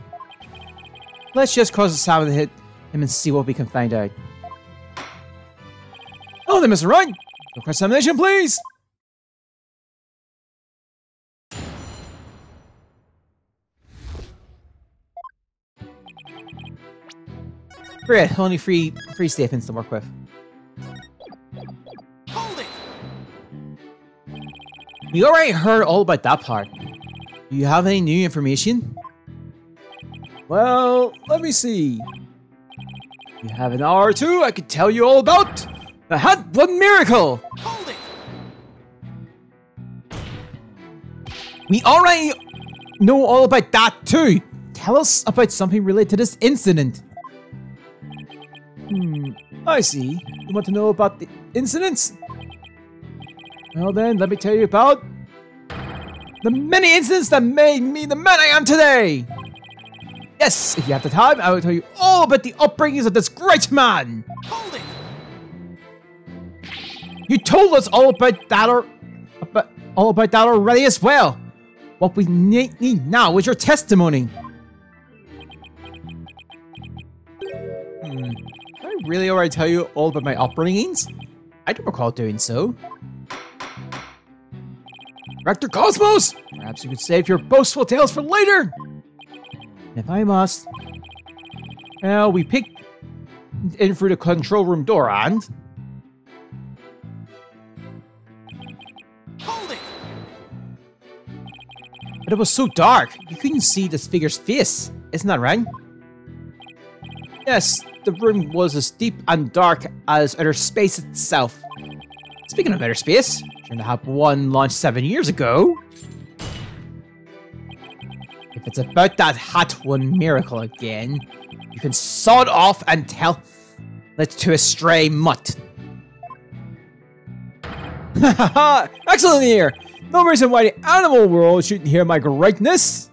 Speaker 1: Let's just cause the sound to hit him and see what we can find out. Oh, then, Mr. Wright. No cross-examination, please. Great. Only three statements to work with.
Speaker 2: Hold it!
Speaker 1: We already heard all about that part. Do you have any new information? Well, let me see. You have an hour or two, I could tell you all about the Hot Blood Miracle!
Speaker 2: Hold it!
Speaker 1: We already know all about that too! Tell us about something related to this incident. I see. You want to know about the incidents? Well then, let me tell you about the many incidents that made me the man I am today! Yes, if you have the time, I will tell you all about the upbringings of this great man!
Speaker 2: Hold it!
Speaker 1: You told us all about that already as well. What we need now is your testimony. Did I really already tell you all about my upbringings? I don't recall doing so. Rector Cosmos! Perhaps you could save your boastful tales for later. If I must. Well, we picked in through the control room door and...
Speaker 2: Hold it!
Speaker 1: But it was so dark, you couldn't see this figure's face. Isn't that right? Yes, the room was as deep and dark as outer space itself. Speaking of outer space, trying to have one launched 7 years ago. If it's about that Hot One Miracle again, you can saw it off and tell it to a stray mutt. Hahaha! Excellent here! No reason why the animal world shouldn't hear my greatness!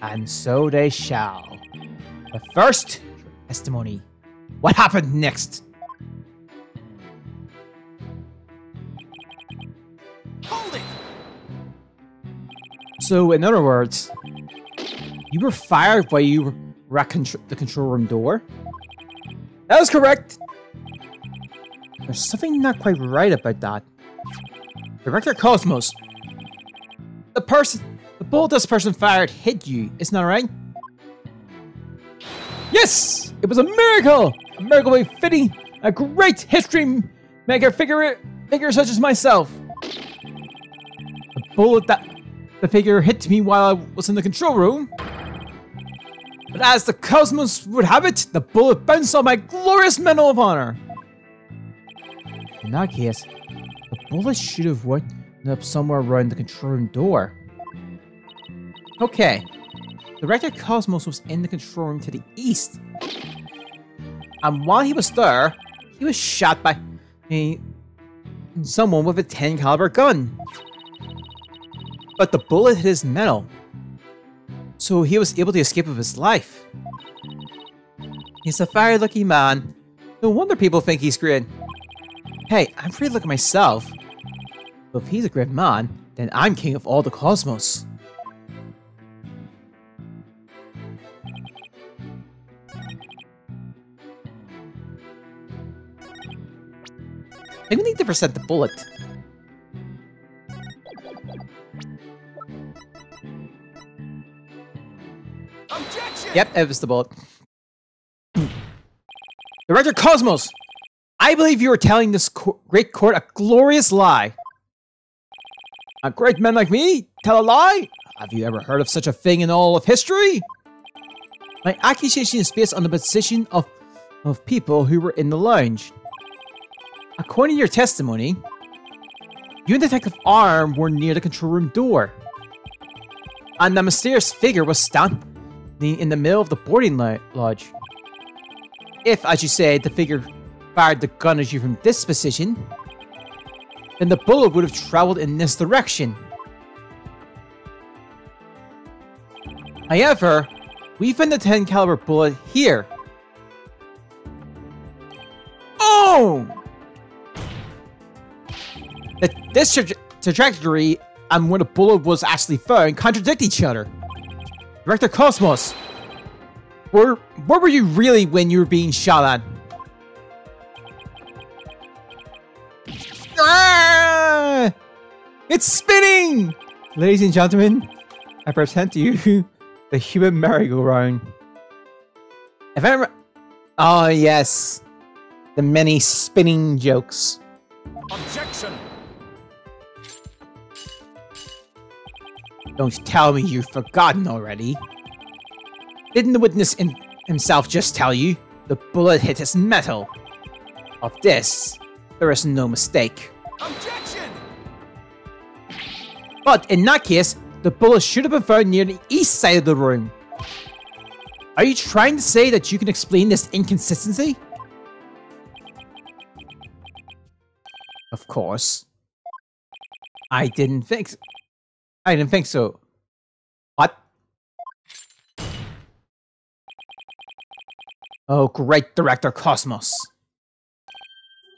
Speaker 1: And so they shall. But first, testimony. What happened next?
Speaker 2: Hold it!
Speaker 1: So, in other words, you were fired while you were at the control room door? That was correct! There's something not quite right about that. Director Cosmos, the bullet this person fired hit you, isn't that right? Yes! It was a miracle! A miracle befitting a great history maker figure such as myself. The bullet that the figure hit me while I was in the control room. But as the Cosmos would have it, the bullet bounced on my glorious Medal of Honor. In that case, the bullet should have wound up somewhere around the control room door. Okay. Director Cosmos was in the control room to the east. And while he was there, he was shot by someone with a 10 caliber gun. But the bullet hit his medal. So he was able to escape with his life. He's a very lucky man. No wonder people think he's great. Hey, I'm pretty lucky myself. So if he's a great man, then I'm king of all the cosmos. I think we need to present the bullet.
Speaker 2: Objection!
Speaker 1: Yep, it was the bullet. Director Cosmos! I believe you are telling this great court a glorious lie. A great man like me? Tell a lie? Have you ever heard of such a thing in all of history? My accusation is based on the position of people who were in the lounge. According to your testimony, you and Detective Arm were near the control room door. And the mysterious figure was standing in the middle of the boarding lodge. If, as you say, the figure fired the gun at you from this position, then the bullet would have traveled in this direction. However, we found the 10 caliber bullet here. Oh! This trajectory and where the bullet was actually found contradict each other. Director Cosmos, where were you really when you were being shot at? Ah! It's spinning! Ladies and gentlemen, I present to you the human merry-go-round. If I remember... Oh, yes. The many spinning jokes.
Speaker 2: Objection!
Speaker 1: Don't tell me you've forgotten already. Didn't the witness himself just tell you the bullet hit his metal? Of this, there is no mistake.
Speaker 2: Objection!
Speaker 1: But in that case, the bullet should have been found near the east side of the room. Are you trying to say that you can explain this inconsistency? Of course. I didn't think so. What? Oh, great Director Cosmos.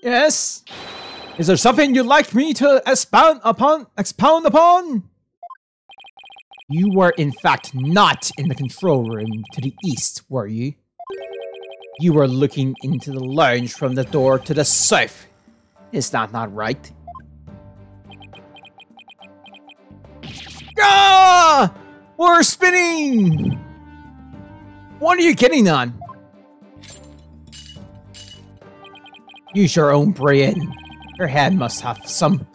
Speaker 1: Yes? Is there something you'd like me to expound upon? You were in fact not in the control room to the east, were you? You were looking into the lounge from the door to the south. Is that not right? Ah! We're spinning! What are you getting on? Use your own brain. Your head must have some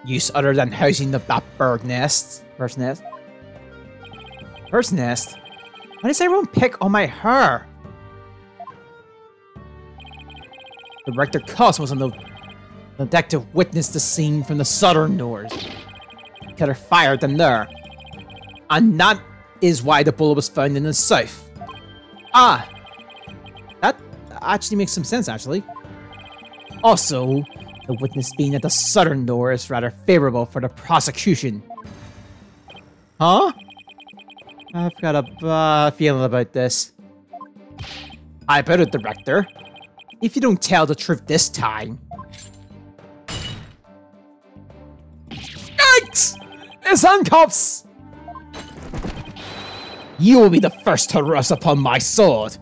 Speaker 1: use other than housing the bird nest. Bird's nest? Bird's nest? Why does everyone pick on my hair? Director Cosmos and the detective witnessed the scene from the southern doors. Killer fired them there. And that is why the bullet was found in the south. Ah! That actually makes some sense, actually. Also, the witness being at the southern door is rather favorable for the prosecution. Huh? I've got a bad feeling about this. I bet it, Director. If you don't tell the truth this time... Yikes! It's handcuffs! You will be the first to rust upon my sword.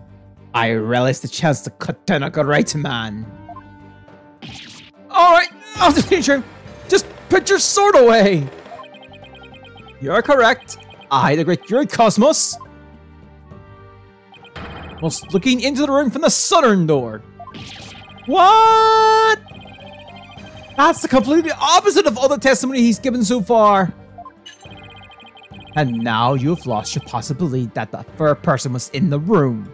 Speaker 1: I relish the chance to cut down a great man. Alright, after future, just put your sword away. You're correct. I, the great Yuri Cosmos, was looking into the room from the southern door. What? That's the completely opposite of all the testimony he's given so far. And now you've lost your possibility that the third person was in the room.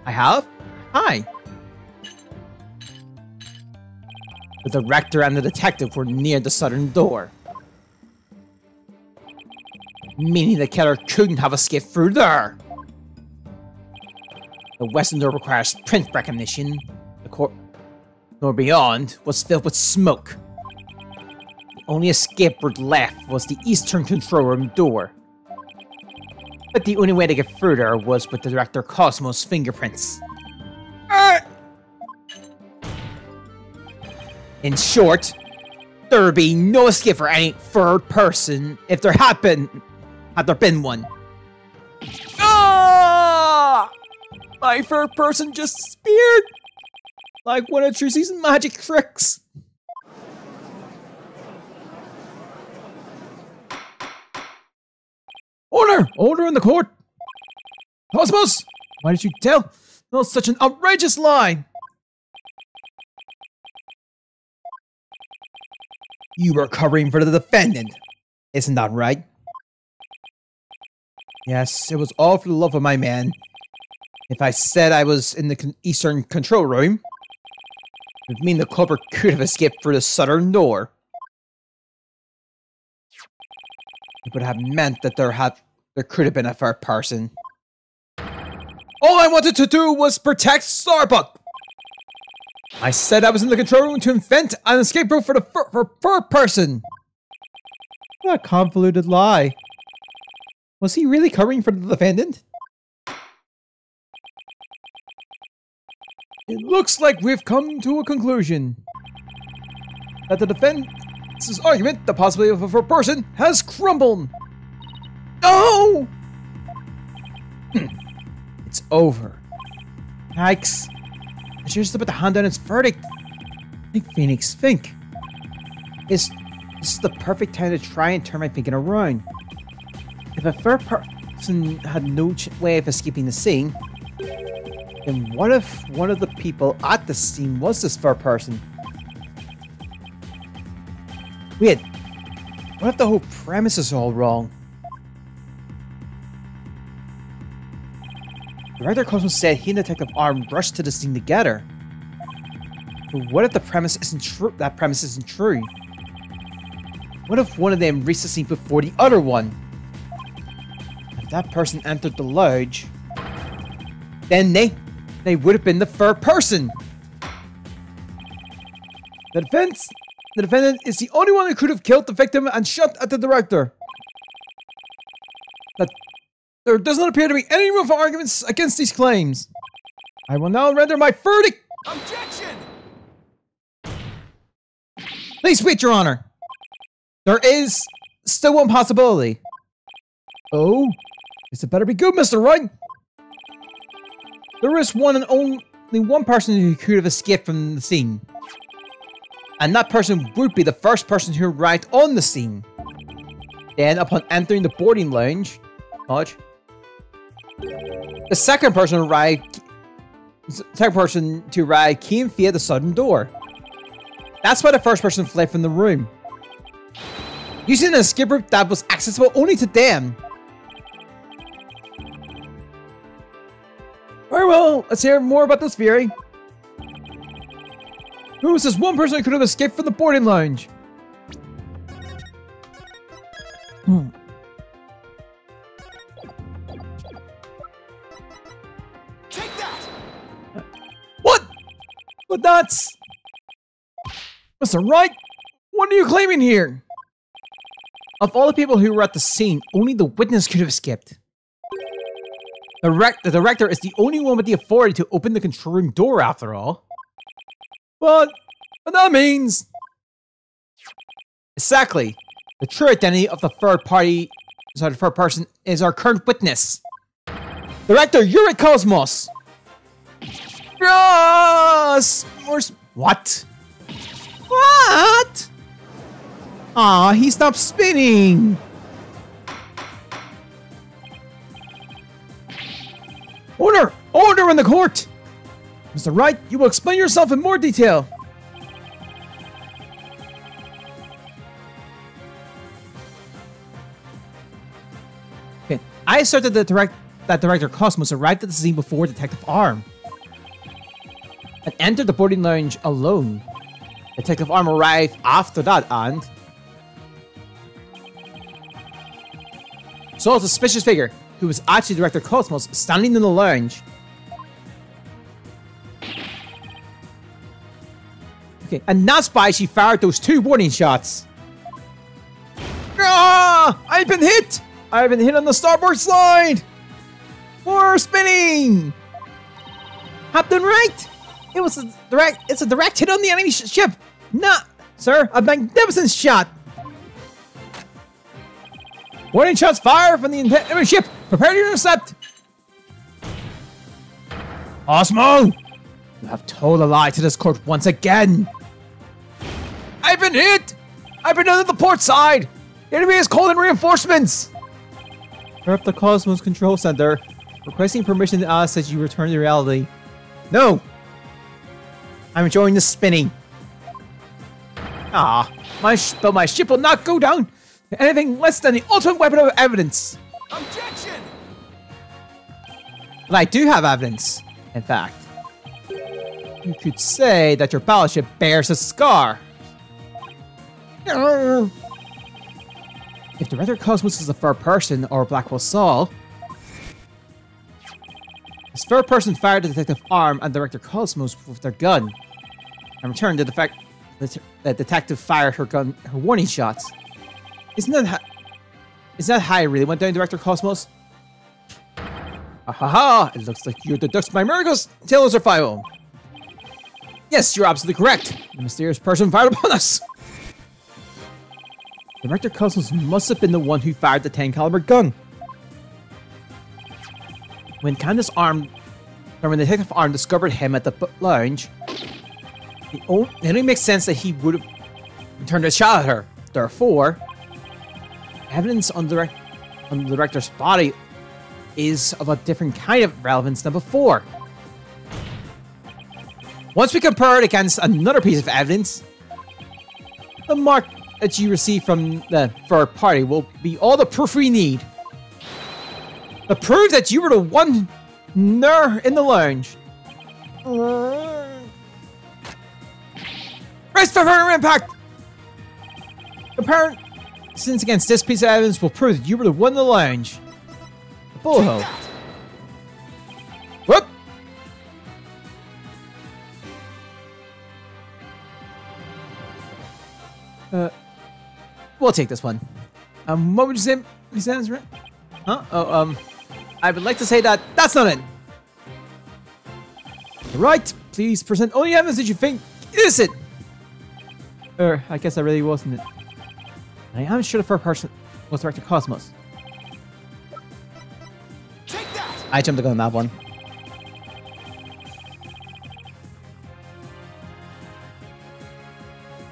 Speaker 1: I have? Hi. The director and the detective were near the southern door. Meaning the killer couldn't have escaped through there. The western door requires print recognition. The door beyond was filled with smoke. The only escape route left was the eastern control room door. But the only way to get through there was with the Director Cosmos' fingerprints. In short, there would be no escape for any third person if there had there been one. Ah! My third person just speared! Like one of Trucy's magic tricks. Order! Order in the court! Cosmos! Why did you tell such an outrageous lie? You were covering for the defendant. Isn't that right? Yes, it was all for the love of my man. If I said I was in the eastern control room, it would mean the culprit could have escaped through the southern door. It would have meant that there could have been a third person. All I wanted to do was protect Starbuck! I said I was in the control room to invent an escape route for the third person. What a convoluted lie. Was he really covering for the defendant? It looks like we've come to a conclusion. That the defense's argument, the possibility of a third person, has crumbled. No! It's over. Yikes. I should just about to hand down its verdict. Think, Phoenix, think. This is the perfect time to try and turn my thinking around. If a third person had no way of escaping the scene, then what if one of the people at the scene was this third person? Wait, what if the whole premise is all wrong? Director Cosmos said he and Detective Arm rushed to the scene together. But what if the premise isn't true? That premise isn't true. What if one of them reached the scene before the other one? If that person entered the lodge, then they would have been the third person. The defendant is the only one who could have killed the victim and shot at the director. There does not appear to be any room for arguments against these claims. I will now render my verdict.
Speaker 2: Objection!
Speaker 1: Please wait, Your Honor. There is still one possibility. Oh, this had better be good, Mr. Wright. There is one and only one person who could have escaped from the scene. And that person would be the first person who arrived on the scene. Then, upon entering the boarding lounge, the second person to arrive came via the southern door. That's why the first person fled from the room, using an escape route that was accessible only to them. Very well, let's hear more about this theory. Who was this one person who could have escaped from the boarding lounge?
Speaker 2: Take that!
Speaker 1: What? But that's... Mr. Wright, what are you claiming here? Of all the people who were at the scene, only the witness could have escaped. The director is the only one with the authority to open the control room door, after all. But that means... Exactly. The true identity of the third person is our current witness. Director Yuri Cosmos! Yes! What? What? Aw, he stopped spinning! Order! Order in the court! Mr. Wright, you will explain yourself in more detail. Okay, I asserted that Director Cosmos arrived at the scene before Detective Arm and entered the boarding lounge alone. Detective Arm arrived after that and saw a suspicious figure, who was actually Director Cosmos, standing in the lounge. Okay, and that's why she fired those 2 warning shots. Ah! I've been hit! I've been hit on the starboard side! More spinning! Captain Wright! It's a direct hit on the enemy ship! Nah, sir, a magnificent shot! Warning shots fired from the enemy ship! Prepare to intercept! Osmo! You have told a lie to this court once again! I've been hit! I've been under the port side! The enemy is calling reinforcements! Interrupt the Cosmos Control Center. Requesting permission to ask that you return to reality. No! I'm enjoying the spinning. Ah, my ship will not go down to anything less than the ultimate weapon of evidence.
Speaker 2: Objection!
Speaker 1: But I do have evidence, in fact. You could say that your battleship bears a scar. If Director Cosmos is a third person or a Blackwell Saul, this third person fired the Detective Arm and Director Cosmos with their gun. In return, the detective fired her warning shots. Isn't that how I really went down, Director Cosmos? Ha ha ha! It looks like you deduced my miracles. Tell us our file. Yes, you're absolutely correct. The mysterious person fired upon us. Director Cosmos must have been the one who fired the 10 caliber gun. When the detective arm discovered him at the lounge, it only makes sense that he would have turned a shot at her. Therefore, evidence on the director's body is of a different kind of relevance than before. Once we compare it against another piece of evidence, the mark that you receive from the third party will be all the proof we need. The proof that you were the one there in the lounge. Brace for further impact! Comparing since against this piece of evidence will prove that you were the one in the lounge. The bullet hole. Whoop! We'll take this one. What would you say? Huh? Oh, I would like to say that that's not it. Right, please present only evidence that you think is it. I guess that really wasn't it. I am sure the first person was Director Cosmos.
Speaker 2: Take that!
Speaker 1: I jumped the gun on that one.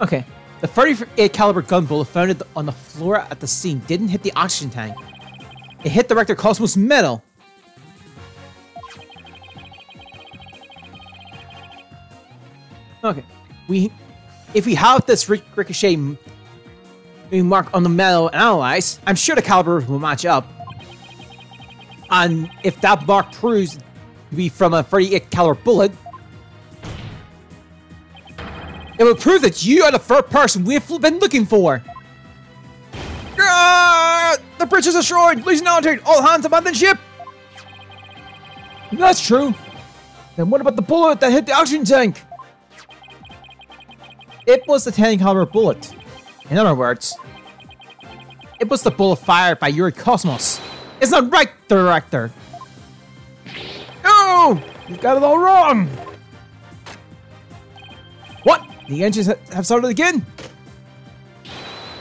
Speaker 1: Okay. The 38 caliber gun bullet found on the floor at the scene didn't hit the oxygen tank. It hit Director Cosmos' metal. Okay. If we have this ricochet mark on the metal analyzed, I'm sure the caliber will match up. And if that mark proves to be from a 38 caliber bullet, it will prove that you are the third person we've been looking for. The bridge is destroyed! Losing altitude! All hands abandon ship! If that's true, then what about the bullet that hit the oxygen tank? It was the 10 caliber bullet. In other words, it was the bullet fired by Yuri Cosmos. It's not right, Director! No! You've got it all wrong! What? The engines have started again?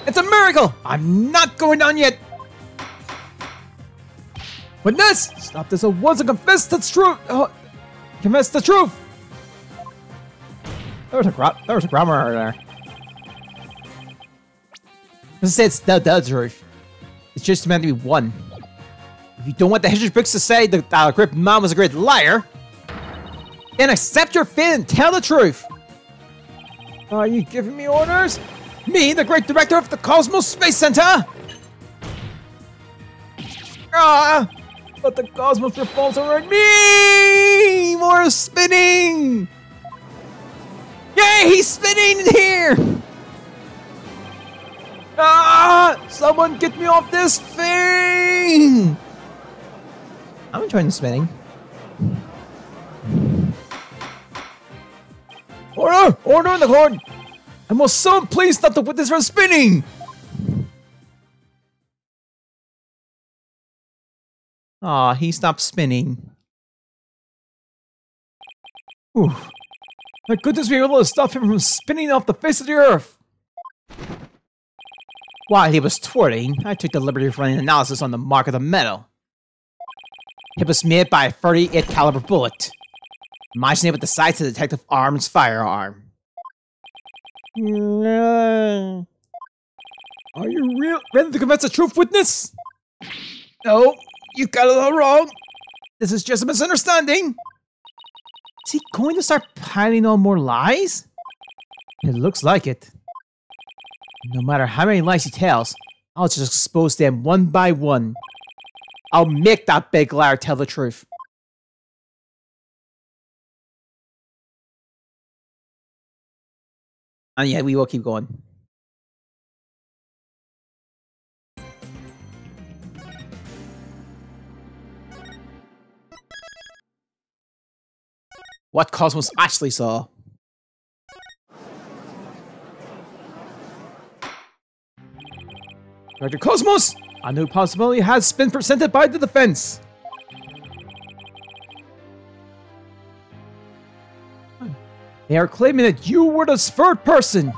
Speaker 1: It's a miracle! I'm not going down yet! Witness! Stop this at once and confess the truth! Confess the truth! There was a grammar error there. This says the truth. It's just meant to be one. If you don't want the history books to say that a great man was a great liar, then accept your fate and tell the truth. Are you giving me orders? Me, the great director of the Cosmos Space Center? But the Cosmos revolves around me! More spinning! Yay, he's spinning in here! Someone get me off this thing! I'm enjoying the spinning. Order! Order in the court! I must so please stop the witness from spinning! Aw, he stopped spinning. Ooh. My goodness, we were able to stop him from spinning off the face of the earth! While he was twirling, I took the liberty of running analysis on the mark of the metal. It was made by a 38 caliber bullet. Matching it with the sights of Detective Arm's firearm. Are you ready to confess the truth, witness? No, you got it all wrong. This is just a misunderstanding. Is he going to start piling on more lies? It looks like it. No matter how many lies he tells, I'll just expose them one by one. I'll make that big liar tell the truth. And yeah, we will keep going. What Cosmos actually saw. Director Cosmos, a new possibility has been presented by the defense. They are claiming that you were the third person.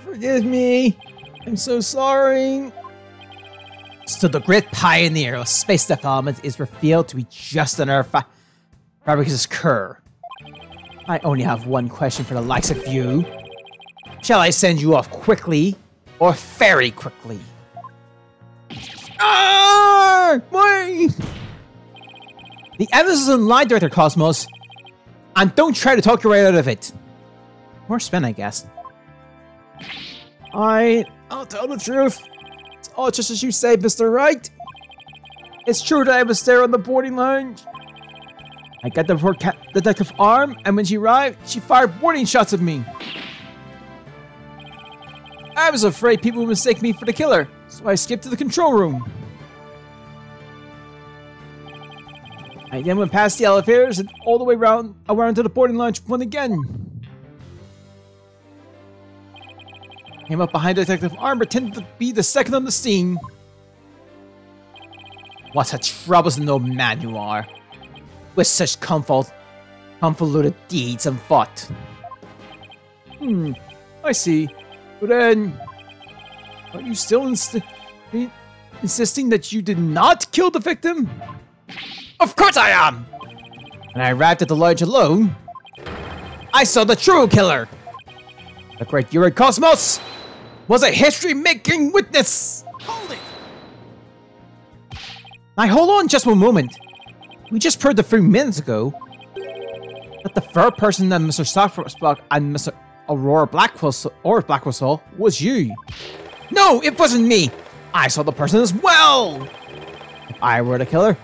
Speaker 1: Forgive me. I'm so sorry. So the great pioneer of space development is revealed to be just another fabric's cur. I only have one question for the likes of you. Shall I send you off quickly or very quickly? Why? The evidence is in line, Director Cosmos. And don't try to talk your way out of it. More spin, I guess. I'll tell the truth. It's all just as you say, Mr. Right. It's true that I was there on the boarding lounge. I got the poor detective arm, and when she arrived, she fired warning shots at me. I was afraid people would mistake me for the killer, so I skipped to the control room. I then went past the elevators and all the way around to the boarding lounge one again. Came up behind the detective arm, pretended to be the second on the scene. What a troublesome old man you are, with such convoluted deeds and thought. I see. But then, are you still insisting that you did not kill the victim? Of course I am! When I arrived at the lodge alone, I saw the true killer! The great Yuri Cosmos was a history-making witness!
Speaker 2: Hold it!
Speaker 1: Now hold on just one moment. We just proved a few minutes ago that the third person that Mr. Stockbrook and Mr. Aurora Blackwell saw was you. No, it wasn't me! I saw the person as well! If I were the killer,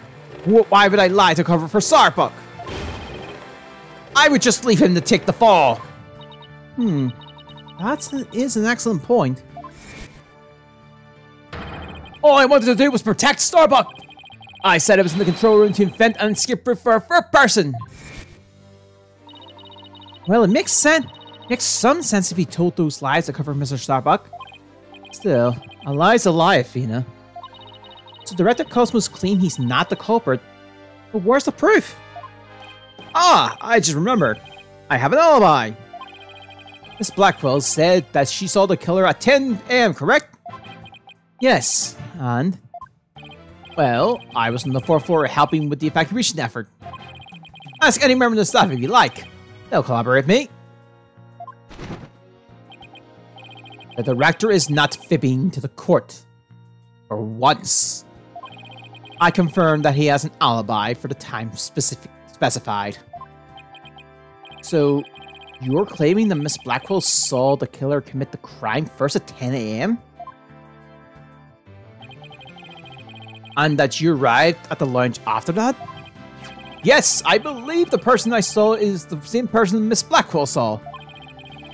Speaker 1: why would I lie to cover for Starbuck? I would just leave him to take the fall. That is an excellent point. All I wanted to do was protect Starbuck. I said I was in the control room to invent and skip for a third person. Well, it makes sense. Makes some sense if he told those lies to cover Mr. Starbuck. Still, a lie's a lie, Athena. So Director Cosmos claimed he's not the culprit, but where's the proof? I just remembered. I have an alibi. Miss Blackwell said that she saw the killer at 10 AM, correct? Yes, and... well, I was on the 4th floor helping with the evacuation effort. Ask any member of the staff if you like. They'll collaborate with me. The director is not fibbing to the court. For once. I confirmed that he has an alibi for the time specified. So, you're claiming that Miss Blackwell saw the killer commit the crime first at 10 AM? And that you arrived at the lounge after that? Yes, I believe the person I saw is the same person Miss Blackwell saw.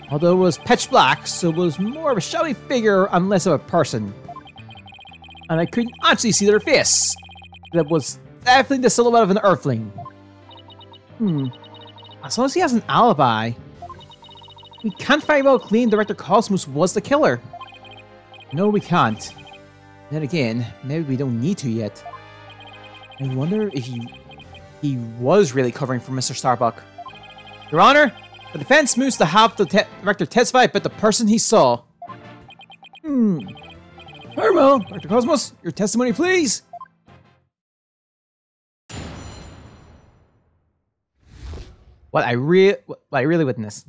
Speaker 1: Although it was pitch black, so it was more of a shadowy figure and less of a person. And I couldn't actually see their face. That was definitely the silhouette of an earthling. As long as he has an alibi, we can't very well claim Director Cosmos was the killer. No, we can't. Then again, maybe we don't need to yet. I wonder if he was really covering for Mr. Starbuck. Your Honor, the defense moves to have the director testify about the person he saw. Very well, Dr. Cosmos, your testimony, please. What I really witnessed.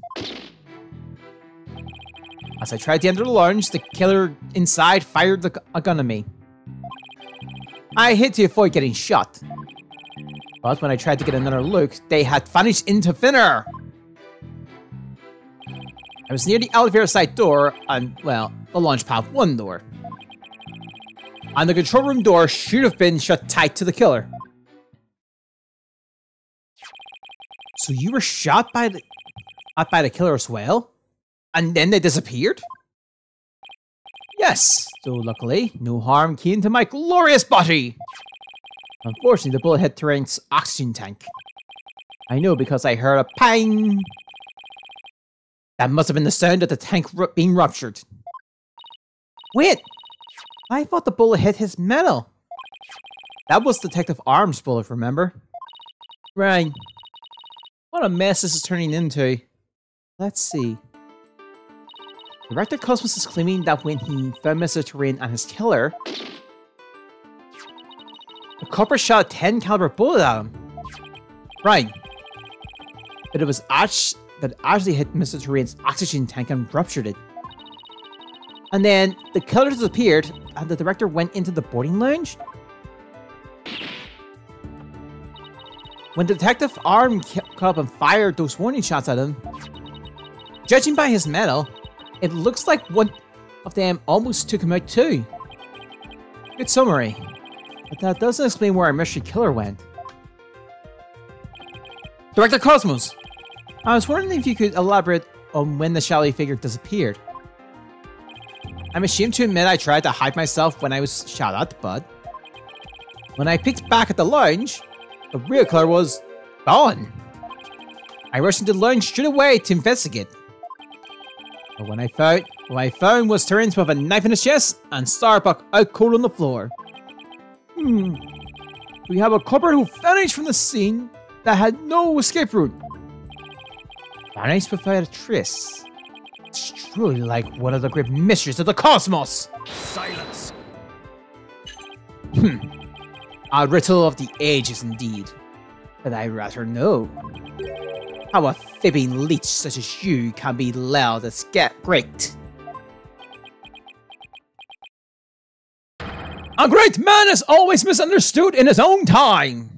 Speaker 1: As I tried to enter the lounge, the killer inside fired a gun at me. I hid to avoid getting shot. But when I tried to get another look, they had vanished into thin air. I was near the elevator side door and, well, the launch pad 1 door. And the control room door should have been shut tight to the killer. So you were shot by the killer as well? And then they disappeared? Yes, so luckily, no harm came to my glorious body! Unfortunately, the bullet hit Terrain's oxygen tank. I know because I heard a pang! That must have been the sound of the tank being ruptured. Wait! I thought the bullet hit his medal. That was Detective Arm's bullet, remember? Right. What a mess this is turning into. Let's see. Director Cosmos is claiming that when he found Mr. Terrain and his killer, the culprit shot a 10 caliber bullet at him. Right. But it was actually hit Mr. Terrain's oxygen tank and ruptured it. And then the killer disappeared and the director went into the boarding lounge? When Detective Arm caught up and fired those warning shots at him, judging by his medal, it looks like one of them almost took him out too. Good summary. But that doesn't explain where our mystery killer went. Director Cosmos! I was wondering if you could elaborate on when the shadowy figure disappeared. I'm ashamed to admit I tried to hide myself when I was shot at, but when I picked back at the lounge, the real killer was gone. I rushed into the lounge straight away to investigate. But what I found was Terrence with a knife in his chest and Starbuck out cold on the floor. We have a culprit who vanished from the scene that had no escape route. Vanished without a trace. It's truly like one of the great mysteries of the cosmos.
Speaker 2: Silence.
Speaker 1: A riddle of the ages indeed. But I rather know how a fibbing leech such as you can be allowed to get great. A great man is always misunderstood in his own time.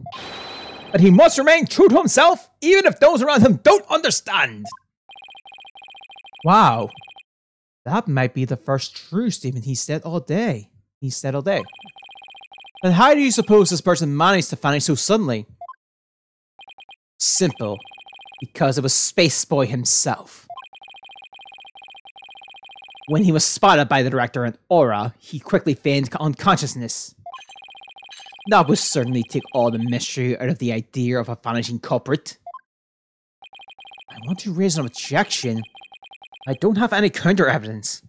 Speaker 1: But he must remain true to himself even if those around him don't understand. Wow. That might be the first true statement he said all day. But how do you suppose this person managed to vanish so suddenly? Simple. Because it was Space Boy himself. When he was spotted by the director and Aura, he quickly feigned unconsciousness. That would certainly take all the mystery out of the idea of a vanishing culprit. I want to raise an objection. I don't have any counter evidence.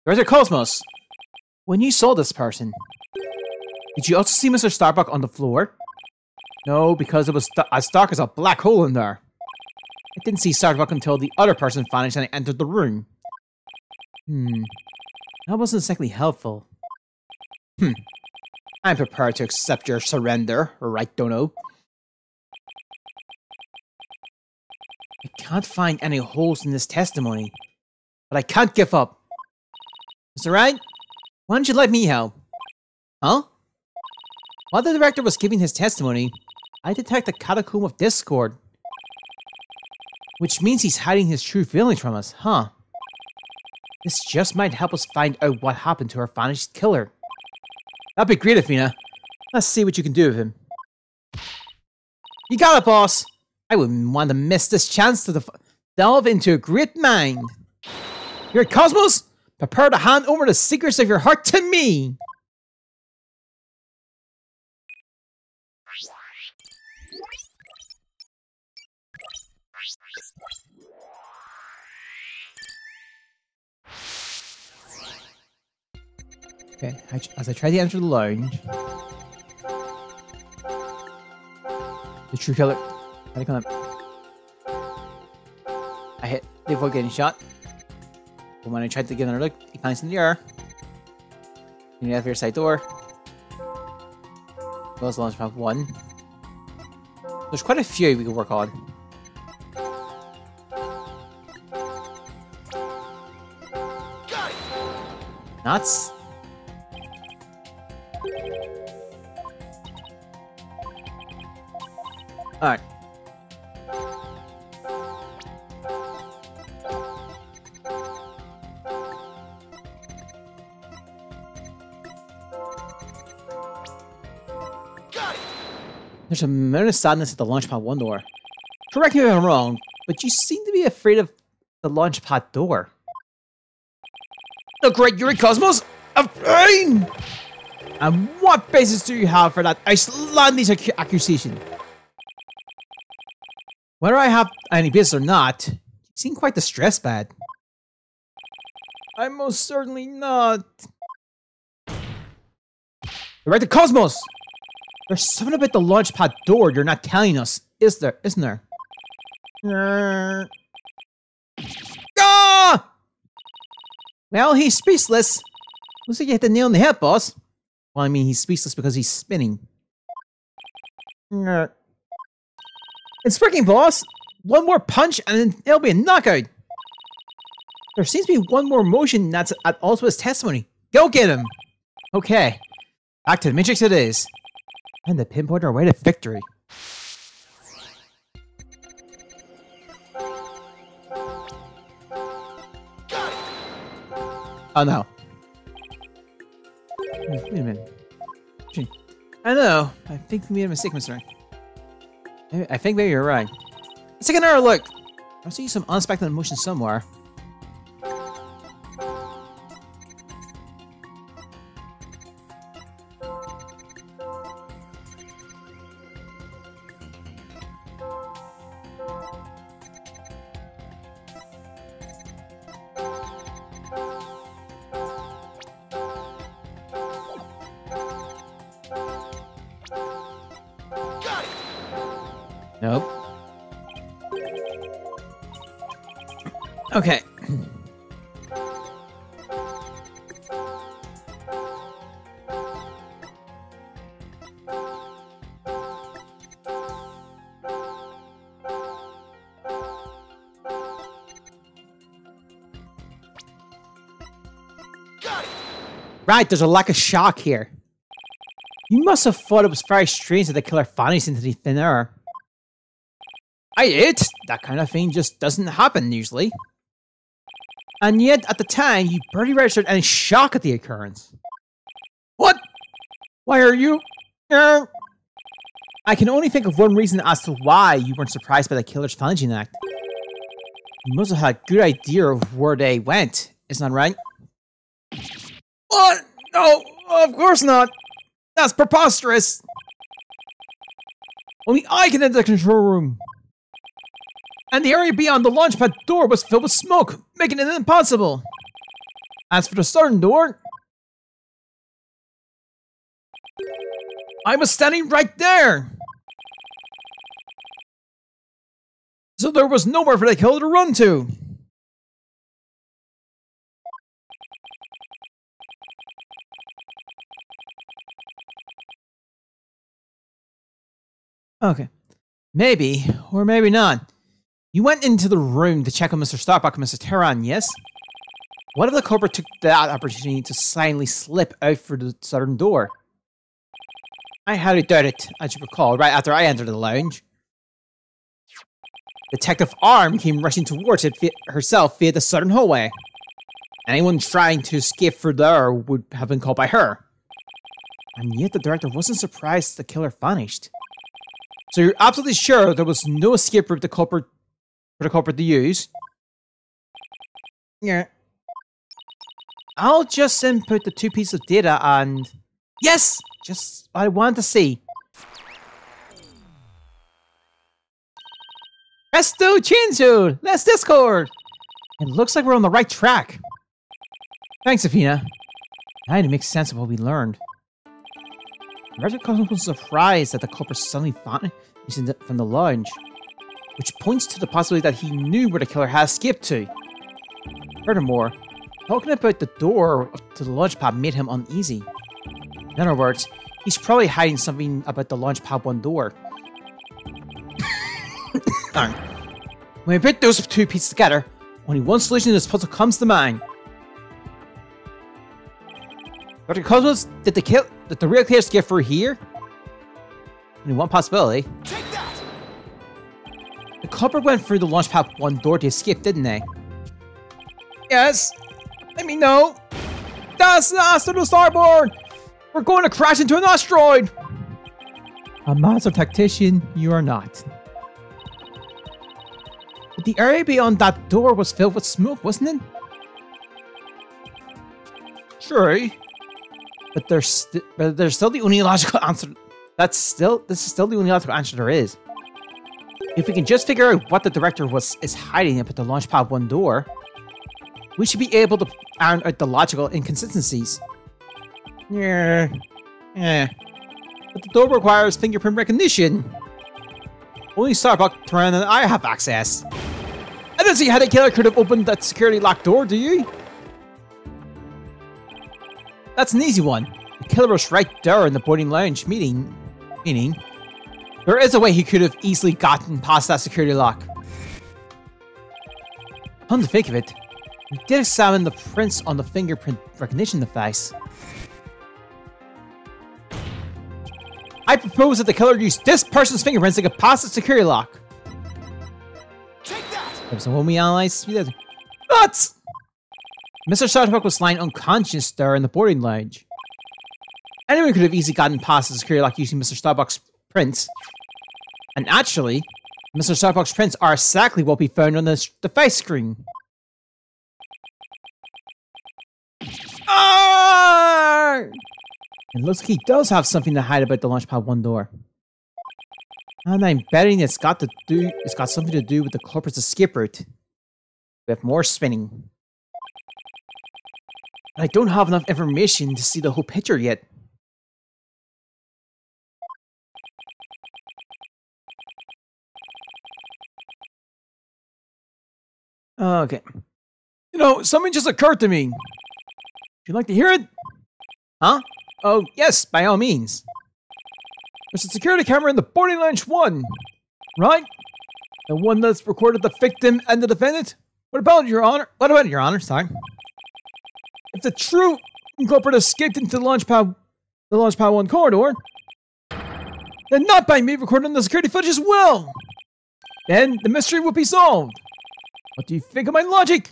Speaker 1: Director Cosmos, when you saw this person, did you also see Mr. Starbuck on the floor? No, because it was as dark as a black hole in there. I didn't see Starbuck until the other person vanished and I entered the room. That wasn't exactly helpful. I'm prepared to accept your surrender, right, Dono? I can't find any holes in this testimony, but I can't give up. Mr. Wright, why don't you let me help? Huh? While the director was giving his testimony, I detect a catacomb of discord. Which means he's hiding his true feelings from us, huh? This just might help us find out what happened to our vanished killer. That'd be great, Athena. Let's see what you can do with him. You got it, boss! I wouldn't want to miss this chance to delve into a great mind. You're Cosmos? Prepare to hand over the secrets of your heart to me! Okay, as I try to enter the lounge, the true killer. I hit the avoid getting shot. But when I tried to get another look, he plants in the air. In the elevator side door. Goes launch pad 1. There's quite a few we can work on. Nuts. Alright. There's a moment of sadness at the launchpad 1 door. Correct me if I'm wrong, but you seem to be afraid of the launchpad door. The great Yuri Cosmos of pain! And what basis do you have for that outlandish accusation? Whether I have any basis or not, you seem quite distressed, bad. I'm most certainly not. Director Cosmos! There's something about the launch pad door you're not telling us, isn't there? Ah! Well, he's speechless. Looks like you hit the nail on the head, boss. Well, I mean, he's speechless because he's spinning. It's working, boss. One more punch and then it'll be a knockout. There seems to be one more motion that's also his testimony. Go get him! Okay. Back to the Matrix it is. And to pinpoint our way to victory. Oh no. Wait a minute. I know. I think we made a mistake, Mr. I think maybe you're right. Let's take another look. I see some unexpected emotion somewhere. Nope. Okay. Right, there's a lack of shock here. You must have thought it was very strange that the killer vanished into the thin air. That kind of thing just doesn't happen usually. And yet, at the time, you barely registered any shock at the occurrence. What? Why are you... I can only think of one reason as to why you weren't surprised by the killer's vanishing act. You must have had a good idea of where they went, isn't that right? What? No, of course not. That's preposterous. Only I can enter the control room. And the area beyond the launch pad door was filled with smoke, making it impossible. As for the southern door, I was standing right there. So there was nowhere for the killer to run to. Okay. Maybe, or maybe not. You went into the room to check on Mr. Starbuck and Mr. Tehran, yes? What if the culprit took that opportunity to silently slip out through the southern door? I highly doubt it, as you recall, right after I entered the lounge. Detective Arm came rushing towards it herself via the southern hallway. Anyone trying to escape through there would have been caught by her. And yet the director wasn't surprised the killer vanished. So you're absolutely sure there was no escape route for the culprit to use? Yeah. I'll just input the 2 pieces of data and... Yes! Just what I wanted to see. Presto Chinsu! Let's Discord! It looks like we're on the right track. Thanks, Afina. Now it makes sense of what we learned. Director Cosmos was surprised that the culprit suddenly vanished from the lounge, which points to the possibility that he knew where the killer had escaped to. Furthermore, talking about the door to the launch pad made him uneasy. In other words, he's probably hiding something about the launch pad 1 door. When we put those 2 pieces together, only one solution to this puzzle comes to mind. Dr. Cosmos, did the real killer escape through here? Only one possibility.
Speaker 2: Take that!
Speaker 1: The culprit went through the launch pad 1 door to escape, didn't they? Yes. Let me know. That's the asteroid to starboard! We're going to crash into an asteroid! A master tactician, you are not. But the area beyond that door was filled with smoke, wasn't it? Sure. But there's still the only logical answer. This is still the only logical answer there is. If we can just figure out what the director is hiding up at the launch pad 1 door, We should be able to iron out the logical inconsistencies. Yeah. But the door requires fingerprint recognition. Only Starbuck, Turan, and I have access. I don't see how the killer could have opened that security locked door, do you? That's an easy one. The killer was right there in the boarding lounge meaning there is a way he could have easily gotten past that security lock. Come to think of it, we did examine the prints on the fingerprint recognition device. I propose that the killer used this person's fingerprints to get past the security lock.
Speaker 2: Take that!
Speaker 1: So when we analyze... Nuts! Mr. Starbuck was lying unconscious there in the boarding lounge. Anyone could have easily gotten past the security lock using Mr. Starbuck's prints. And actually, Mr. Starbuck's prints are exactly what we found on the device screen. Ah! It looks like he does have something to hide about the Launchpad 1 door. And I'm betting it's got something to do with the culprit's escape route. We have more spinning. I don't have enough information to see the whole picture yet. Okay. You know, something just occurred to me. Would you like to hear it? Huh? Oh, yes, by all means. There's a security camera in the boarding lounge 1, right? The one that's recorded the victim and the defendant? What about Your Honor? What about it, Your Honor? Sorry. If the true culprit escaped into the Launchpad 1 corridor, then not by me recording the security footage as well. Then the mystery will be solved. What do you think of my logic?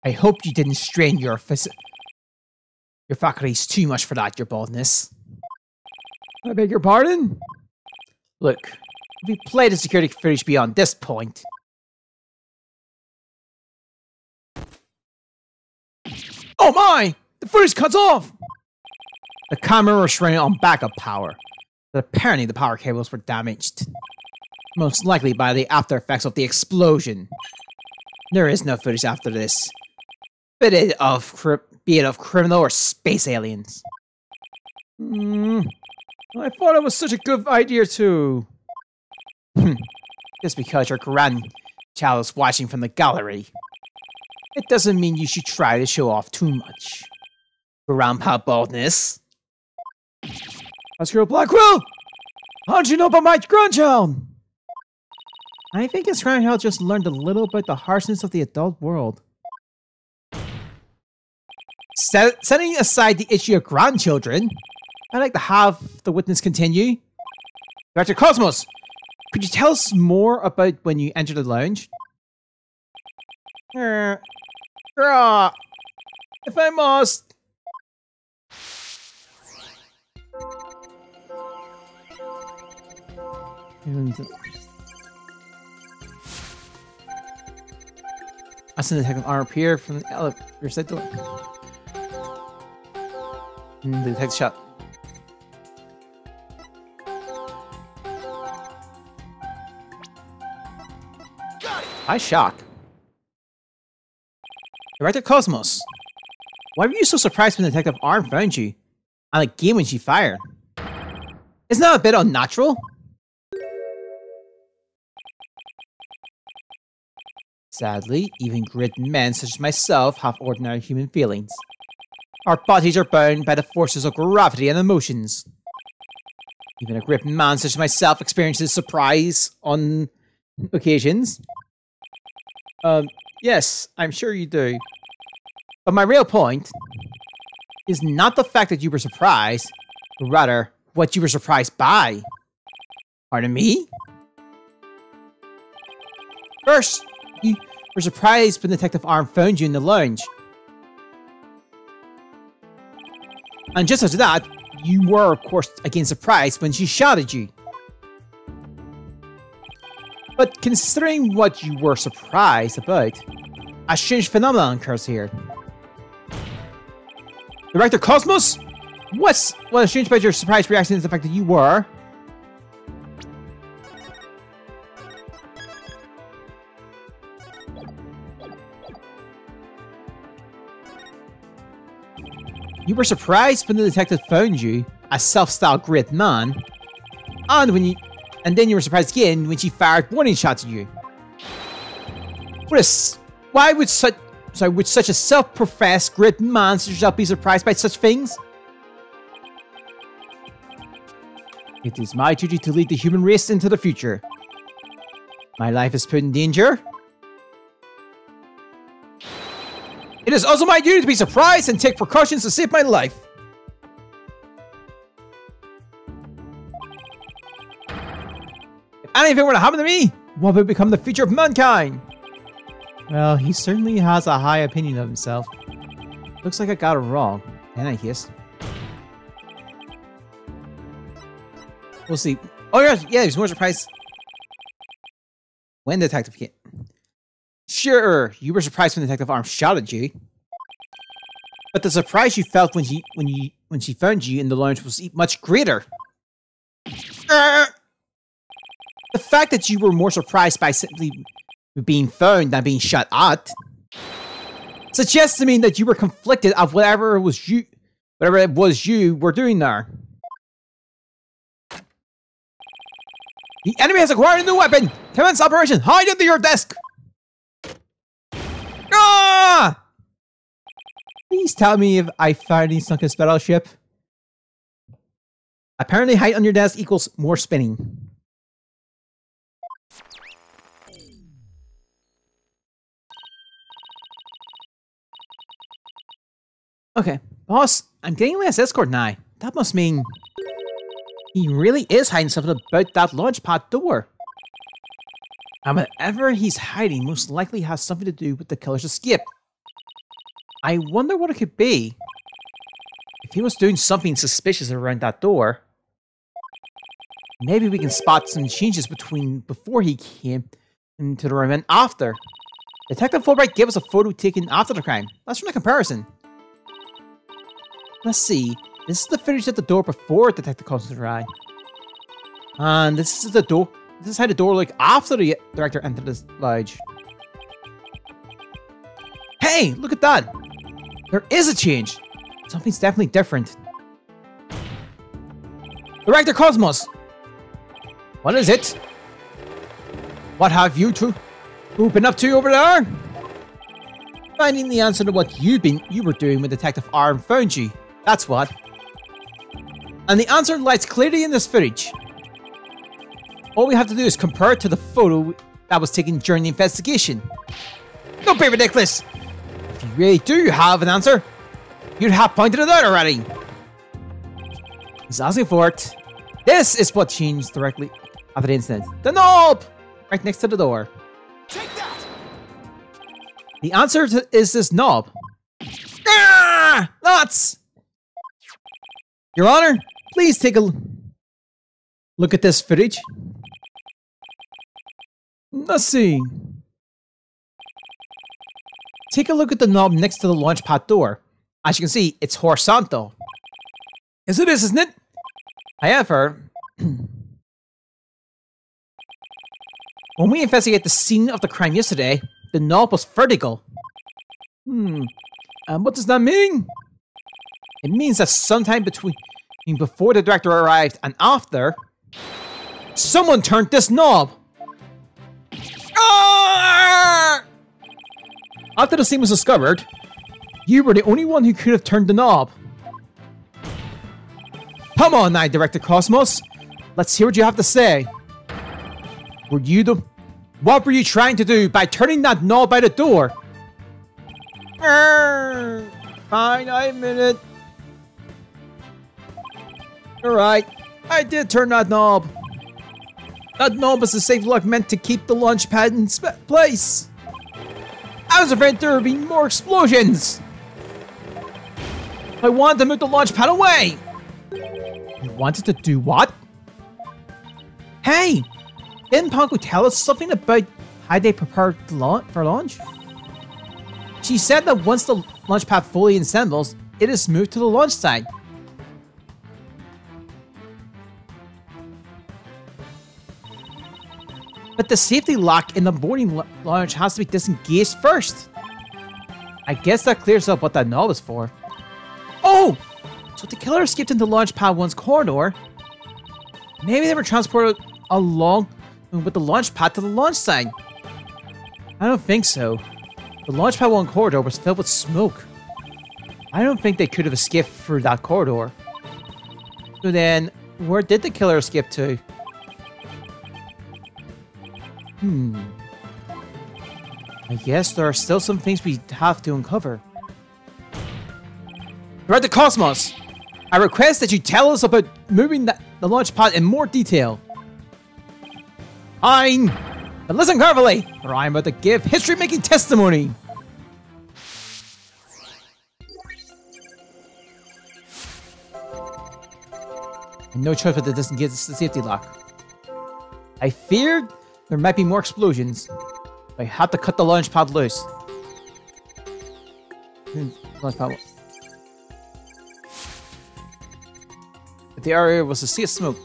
Speaker 1: I hope you didn't strain your faculties too much for that, Your Boldness. I beg your pardon? Look, if we play the security footage beyond this point... Oh my! The footage cuts off! The camera was running on backup power, but apparently the power cables were damaged. Most likely by the after effects of the explosion. There is no footage after this. Be it of criminal or space aliens. I thought it was such a good idea too. Just because your grandchild is watching from the gallery, it doesn't mean you should try to show off too much. Grandpa Boldness. Oscar Blackwell! How'd you know about my grandchild? I think his grandchild just learned a little about the harshness of the adult world. Setting aside the issue of grandchildren, I'd like to have the witness continue. Dr. Cosmos, could you tell us more about when you entered the lounge? If I must. I sent the detective arm appear from the elevator side door. And the detective shot. I shock. Director Cosmos, why were you so surprised when Detective Arm found you on a game when she fired? Isn't that a bit unnatural? Sadly, even great men such as myself have ordinary human feelings. Our bodies are bound by the forces of gravity and emotions. Even a great man such as myself experiences surprise on occasions. Yes, I'm sure you do. But my real point is not the fact that you were surprised, but rather what you were surprised by. Pardon me? First, you were surprised when Detective Arm found you in the lounge. And just after that, you were, of course, again surprised when she shot at you. But considering what you were surprised about, a strange phenomenon occurs here. Director Cosmos? What's strange about your surprise reaction is the fact that you were You were surprised when the detective found you, a self-styled great man, and then you were surprised again when she fired warning shots at you. Why would such a self-professed great man such as yourself be surprised by such things? It is my duty to lead the human race into the future. My life is put in danger. It is also my duty to be surprised and take precautions to save my life. If anything were to happen to me, what would become the future of mankind? Well, he certainly has a high opinion of himself. Looks like I got it wrong. And I hissed. We'll see. Oh yeah, there's more surprise. When the detective came. Sure, you were surprised when the detective arm shot at you. But the surprise you felt when she found you in the lounge was much greater. The fact that you were more surprised by simply being found than being shot at suggests to me that you were conflicted of whatever it was you were doing there. The enemy has acquired a new weapon! Commence operation! Hide under your desk! Ah! Please tell me if I finally sunk a battleship. Apparently hide under your desk equals more spinning. Okay, boss, I'm getting less escort now. That must mean he really is hiding something about that launch pad door. And whatever he's hiding most likely has something to do with the killer's escape. I wonder what it could be. If he was doing something suspicious around that door, maybe we can spot some changes before he came into the room and after. Detective Fulbright gave us a photo taken after the crime. Let's run a comparison. Let's see. This is the footage at the door before Detective Coulson's arrived. And this is the door. This is how the door looked after the director entered the lodge. Hey, look at that! There is a change. Something's definitely different. Director Cosmos! What is it? What have you two been up to over there? Finding the answer to what you were doing when Detective Arm found you. That's what. And the answer lies clearly in this footage. All we have to do is compare it to the photo that was taken during the investigation. Don't be ridiculous! If you really do have an answer, you'd have pointed it out already. He's asking for it. This is what changed directly after the incident. The knob! Right next to the door.
Speaker 2: Take that!
Speaker 1: The answer is this knob. Ah! Nuts! Your Honor, please take a look at this footage. Let's see. Take a look at the knob next to the launch pad door. As you can see, it's horizontal. Yes, it is, isn't it? However, when we investigate the scene of the crime yesterday, the knob was vertical. And what does that mean? It means that sometime before the director arrived and after, someone turned this knob. Ah! After the scene was discovered, you were the only one who could have turned the knob. Come on now, Director Cosmos. Let's hear what you have to say. What were you trying to do by turning that knob by the door? Fine, I admit it. Alright, I did turn that knob. That knob was a safe lock meant to keep the launch pad in place. I was afraid there would be more explosions. I wanted to move the launch pad away. You wanted to do what? Hey, didn't Ponko tell us something about how they prepared for launch? She said that once the launch pad fully assembles, it is moved to the launch site. But the safety lock in the boarding launch has to be disengaged first. I guess that clears up what that knob is for. Oh! So the killer escaped into Launch Pad 1's corridor. Maybe they were transported along with the launch pad to the launch site. I don't think so. The Launch Pad 1 corridor was filled with smoke. I don't think they could have escaped through that corridor. So then, where did the killer escape to? I guess there are still some things we have to uncover. Throughout the cosmos, I request that you tell us about moving the launch pad in more detail. Fine, but listen carefully, or I'm about to give history-making testimony. And no choice but to disengage the safety lock. I feared there might be more explosions. I had to cut the launch pad loose. Launch pad. But the area was a sea of smoke.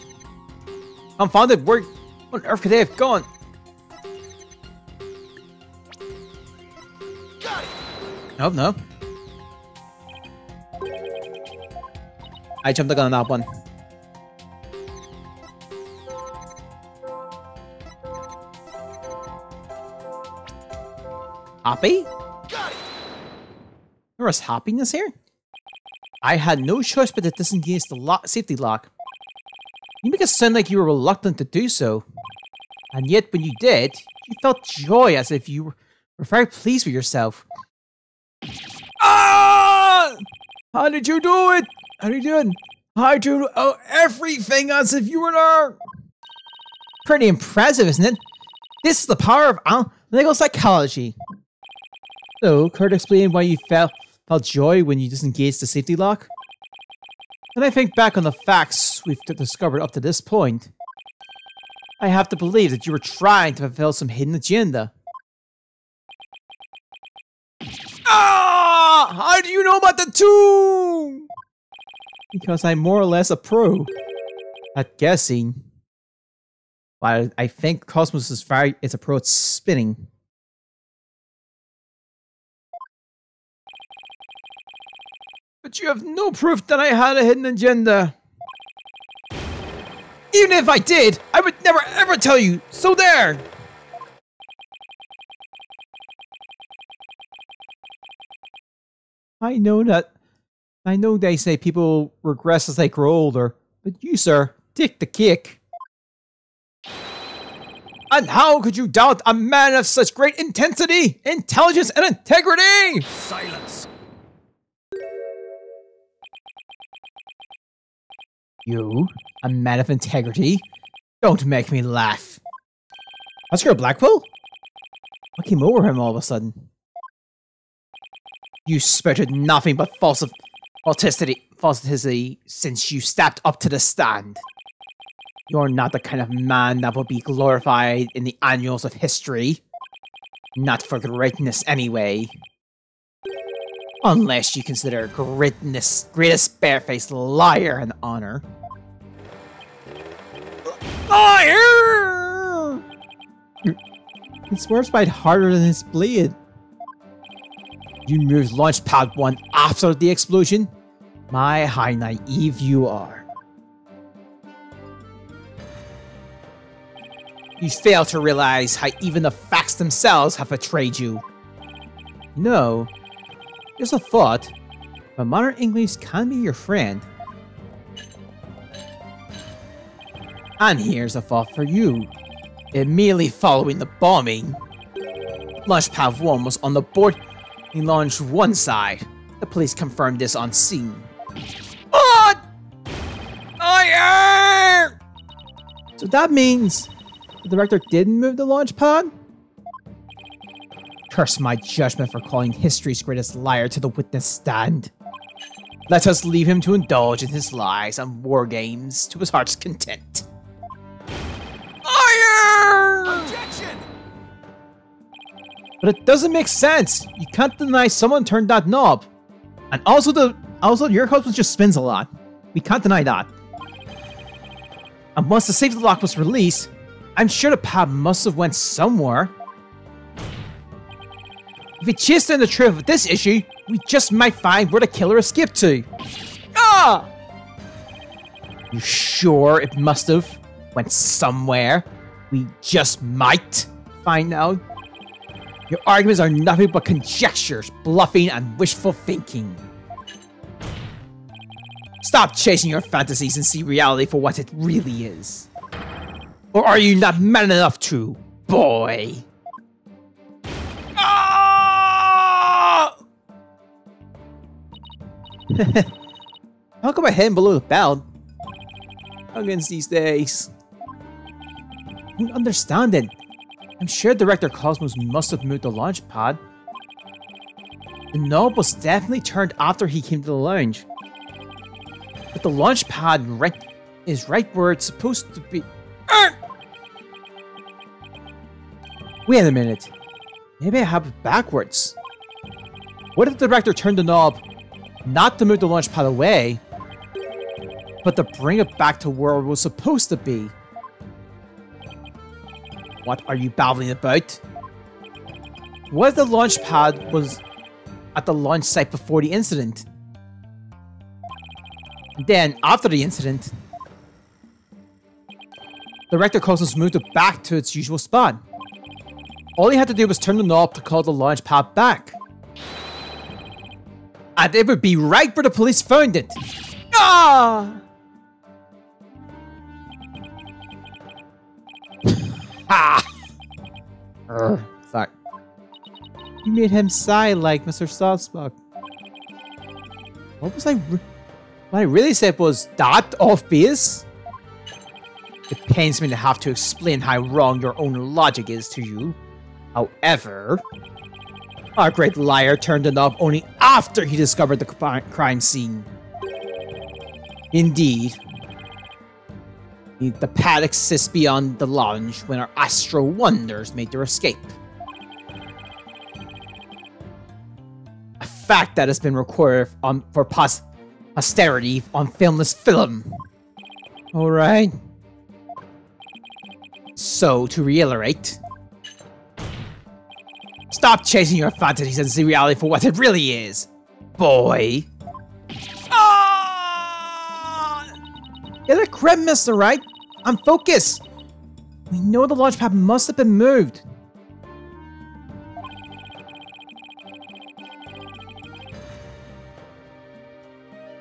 Speaker 1: Confounded, where on earth could they have gone?
Speaker 2: Got it.
Speaker 1: Oh, no. I jumped the gun on that one. Happy?
Speaker 2: Got it.
Speaker 1: There was happiness here? I had no choice but to disengage the safety lock. You make it sound like you were reluctant to do so. And yet when you did, you felt joy as if you were very pleased with yourself. Ah! How did you do it? How did you do it? I do everything as if you were there. Pretty impressive, isn't it? This is the power of analytical psychology. So, Kurt explained why you felt joy when you disengaged the safety lock. When I think back on the facts we've discovered up to this point, I have to believe that you were trying to fulfill some hidden agenda. Ah! How do you know about the tomb? Because I'm more or less a pro at guessing. But I think Cosmos is a pro at spinning. But you have no proof that I had a hidden agenda. Even if I did, I would never ever tell you, so there! I know they say people regress as they grow older, but you, sir, take the kick. And how could you doubt a man of such great intensity, intelligence, and integrity?
Speaker 2: Silence.
Speaker 1: You, a man of integrity? Don't make me laugh. Oscar Blackwell? What came over him all of a sudden? You spurted nothing but falsity since you stepped up to the stand. You're not the kind of man that will be glorified in the annals of history. Not for greatness anyway. Unless you consider greatest barefaced liar an honor. Liar! His words bite harder than his blade. You moved Launch Pad 1 after the explosion? My, how naive you are. You fail to realize how even the facts themselves have betrayed you. No, just a thought, but modern English can be your friend. And here's a thought for you. Immediately following the bombing, Launch Pad 1 was on the boarding launch 1 side. The police confirmed this on scene. What? So that means the director didn't move the launch pad? Curse my judgment for calling history's greatest liar to the witness stand. Let us leave him to indulge in his lies and war games to his heart's content.
Speaker 2: Objection!
Speaker 1: But it doesn't make sense. You can't deny someone turned that knob. And also your husband just spins a lot. We can't deny that. And once the safety lock was released, I'm sure the pad must have went somewhere. If we chase down the truth of this issue, we just might find where the killer escaped to. Ah! Ah! You sure it must have went somewhere? We just might find out. Your arguments are nothing but conjectures, bluffing, and wishful thinking. Stop chasing your fantasies and see reality for what it really is. Or are you not man enough to, boy? Ah! How come I hit him below the belt? Against these days. I don't understand it. I'm sure Director Cosmos must have moved the launch pad. The knob was definitely turned after he came to the lounge. But the launch pad is right where it's supposed to be. Wait a minute. Maybe I have it backwards. What if the director turned the knob not to move the launch pad away, but to bring it back to where it was supposed to be? What are you babbling about? What if the launch pad was at the launch site before the incident? Then, after the incident, Director Cosmos moved it back to its usual spot. All he had to do was turn the knob to call the launch pad back. And it would be right where the police found it. Ah! Ha! Sorry. You made him sigh like Mr. Salzbuck. What was what I really said was that off base? It pains me to have to explain how wrong your own logic is to you. However, our great liar turned the knob only after he discovered the crime scene. Indeed. The pad exists beyond the lounge when our Astro Wonders made their escape. A fact that has been recorded for posterity on filmless film. Alright. So, to reiterate, stop chasing your fantasies and see reality for what it really is, boy. Ah! Get a crib, mister, right? I'm focused. We know the launch pad must have been moved.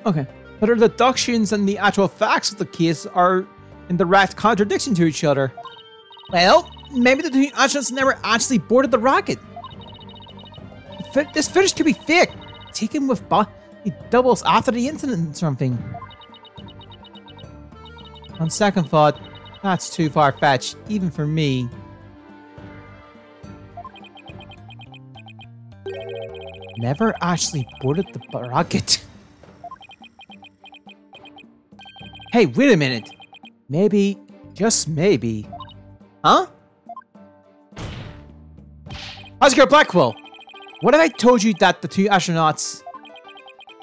Speaker 1: Okay, but our deductions and the actual facts of the case are in direct contradiction to each other. Well, maybe the two astronauts never actually boarded the rocket. This footage could be fake, taken with body doubles after the incident or something. On second thought, that's too far-fetched, even for me. Never actually boarded the rocket. Hey, wait a minute. Maybe, just maybe. Huh? Oscar Blackwell, what if I told you that the two astronauts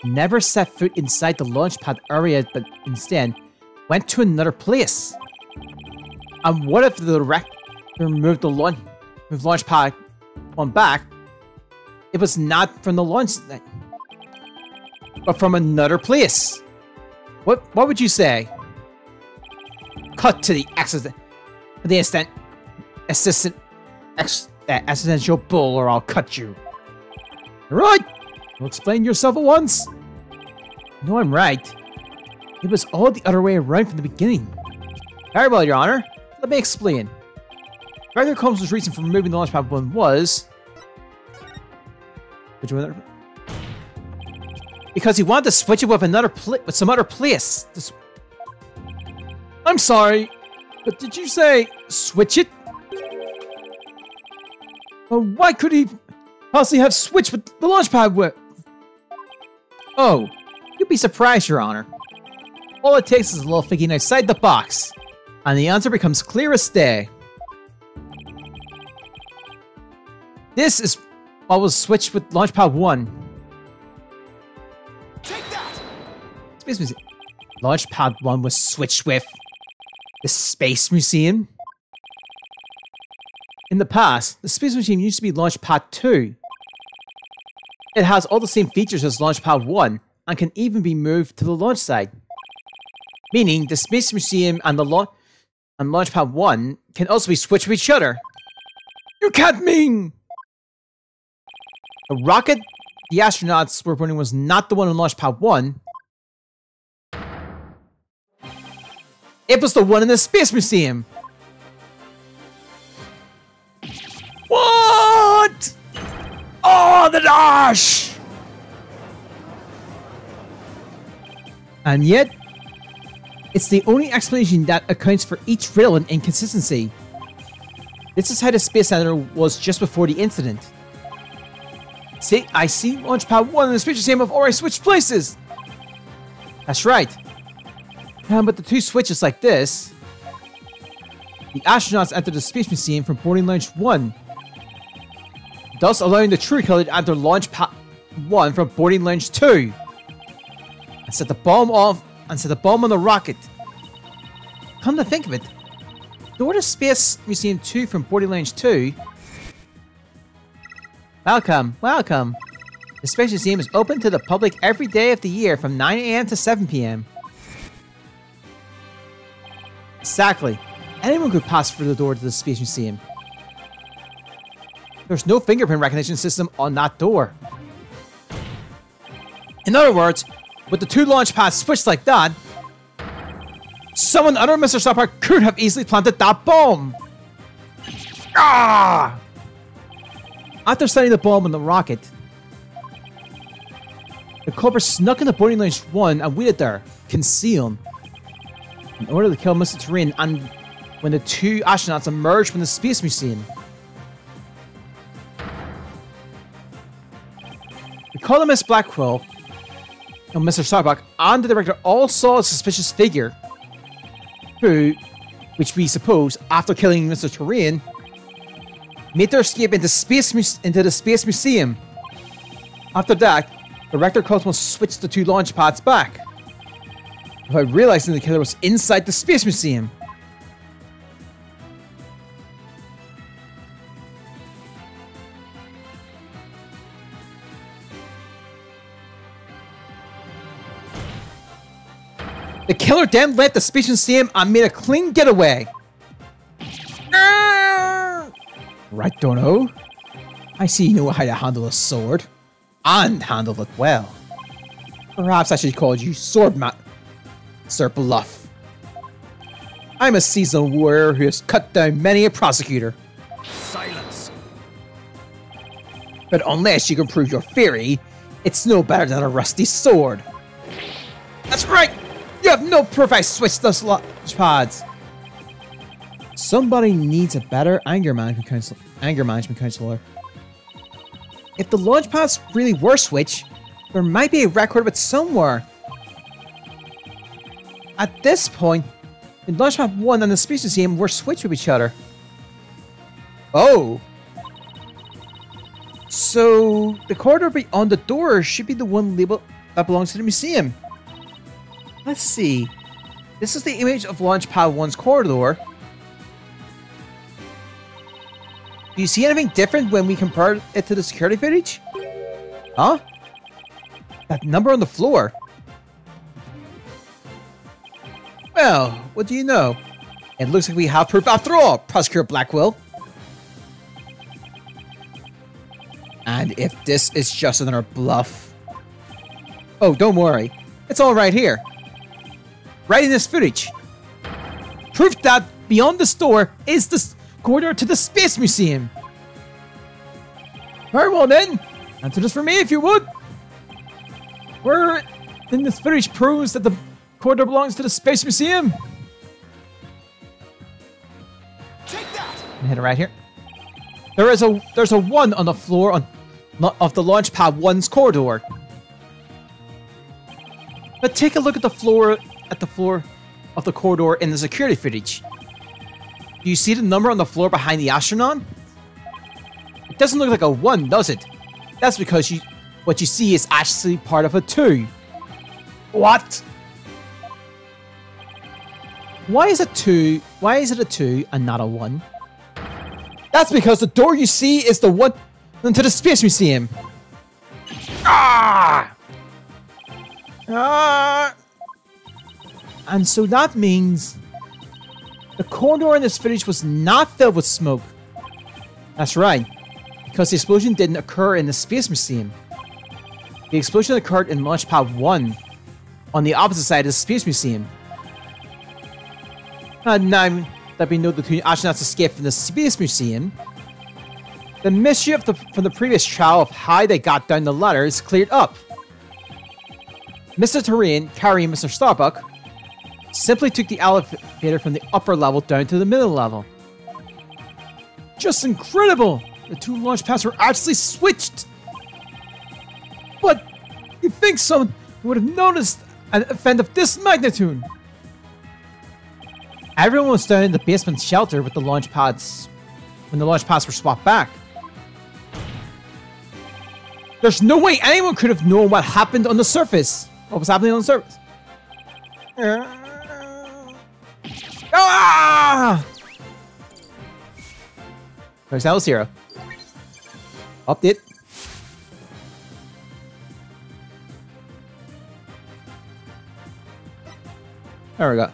Speaker 1: never set foot inside the launch pad area, but instead went to another place? And what if the director moved the launch pad on back? It was not from the launch site, but from another place. What would you say? Cut to the accident. The existential bull, or I'll cut you. Right. You'll explain yourself at once. No, I'm right. It was all the other way around from the beginning. Very well, Your Honor. Let me explain. Director Combs' reason for removing the launch pad one was... Which one? Because he wanted to switch it with some other place. I'm sorry, but did you say switch it? Well, why could he possibly have switched with the launch pad with? Oh, you'd be surprised, Your Honor. All it takes is a little thinking outside the box, and the answer becomes clear as day. This is what was switched with Launchpad 1.
Speaker 2: Take that!
Speaker 1: Launchpad 1 was switched with the Space Museum. In the past, the Space Museum used to be Launchpad 2. It has all the same features as Launchpad 1, and can even be moved to the launch site. Meaning the Space Museum and Launch Pad 1 can also be switched with each other. You can't mean! The rocket the astronauts were running was not the one on Launch Pad 1. It was the one in the Space Museum. What? Oh, the dash! And yet, it's the only explanation that accounts for each riddle and inconsistency. This is how the Space Center was just before the incident. See, I see Launch Pad 1 and the Space Museum have already switched places! That's right. But the two switches like this, the astronauts enter the Space Museum from boarding lounge 1, thus allowing the Trilogy to enter Launch Pad 1 from boarding lounge 2, and set the bomb on the rocket. Come to think of it, door to Space Museum 2 from boarding lounge 2. Welcome, welcome. The Space Museum is open to the public every day of the year from 9 AM to 7 PM. Exactly. Anyone could pass through the door to the Space Museum. There's no fingerprint recognition system on that door. In other words, with the two launch pads switched like that, someone other than Mr. Starpark could have easily planted that bomb. Ah! After setting the bomb on the rocket, the culprit snuck into boarding lounge 1 and waited there, concealed, in order to kill Mr. Terrain and when the two astronauts emerged from the Space Museum. We call him Miss Blackwell, and Mr. Starbuck and the director all saw a suspicious figure, who, which we suppose, after killing Mr. Terrain, made their escape into the Space Museum. After that, the director Cosmos switched the two launch pads back, without realizing the killer was inside the Space Museum. The killer then left the Space Museum and made a clean getaway. Right, Dono? I see you know how to handle a sword. And handle it well. Perhaps I should call you Sir Bluff. I'm a seasoned warrior who has cut down many a prosecutor.
Speaker 2: Silence.
Speaker 1: But unless you can prove your theory, it's no better than a rusty sword. That's right! You have no proof I switched those launch pads. Somebody needs a better anger management counselor. If the launch pads really were switched, there might be a record of it somewhere. At this point, the launch pad 1 and the Space Museum were switched with each other. Oh. So, the corridor beyond the door should be the one label that belongs to the museum. Let's see. This is the image of Launch Pad 1's corridor. Do you see anything different when we compare it to the security footage? Huh? That number on the floor. Well, what do you know? It looks like we have proof after all, Prosecutor Blackwell. And if this is just another bluff... Oh, don't worry. It's all right here. Right in this footage. Proof that beyond the store is the corridor to the Space Museum. Very well then. Answer this for me if you would. Where in this footage proves that the corridor belongs to the Space Museum?
Speaker 2: Take that.
Speaker 1: Hit it right here. There's a 1 on the floor of the Launch Pad 1's corridor. But take a look at the floor of the corridor in the security footage. Do you see the number on the floor behind the astronaut? It doesn't look like a 1, does it? That's because what you see is actually part of a 2. What? Why is it 2? Why is it a 2 and not a 1? That's because the door you see is the one into the Space Museum. Ah! And so that means the corridor in this village was not filled with smoke. That's right, because the explosion didn't occur in the Space Museum. The explosion occurred in Launchpad 1, on the opposite side of the Space Museum. And now that we know the two astronauts escaped from the Space Museum, the mystery from the previous trial of how they got down the ladder is cleared up. Mr. Terrain, carrying Mr. Starbuck, simply took the elevator from the upper level down to the middle level. Just incredible! The two launch pads were actually switched! But you'd think someone would have noticed an event of this magnitude. Everyone was down in the basement shelter with the launch pads when the launch pads were swapped back. There's no way anyone could have known what happened on the surface. What was happening on the surface? There's L Zero. Update. There we go.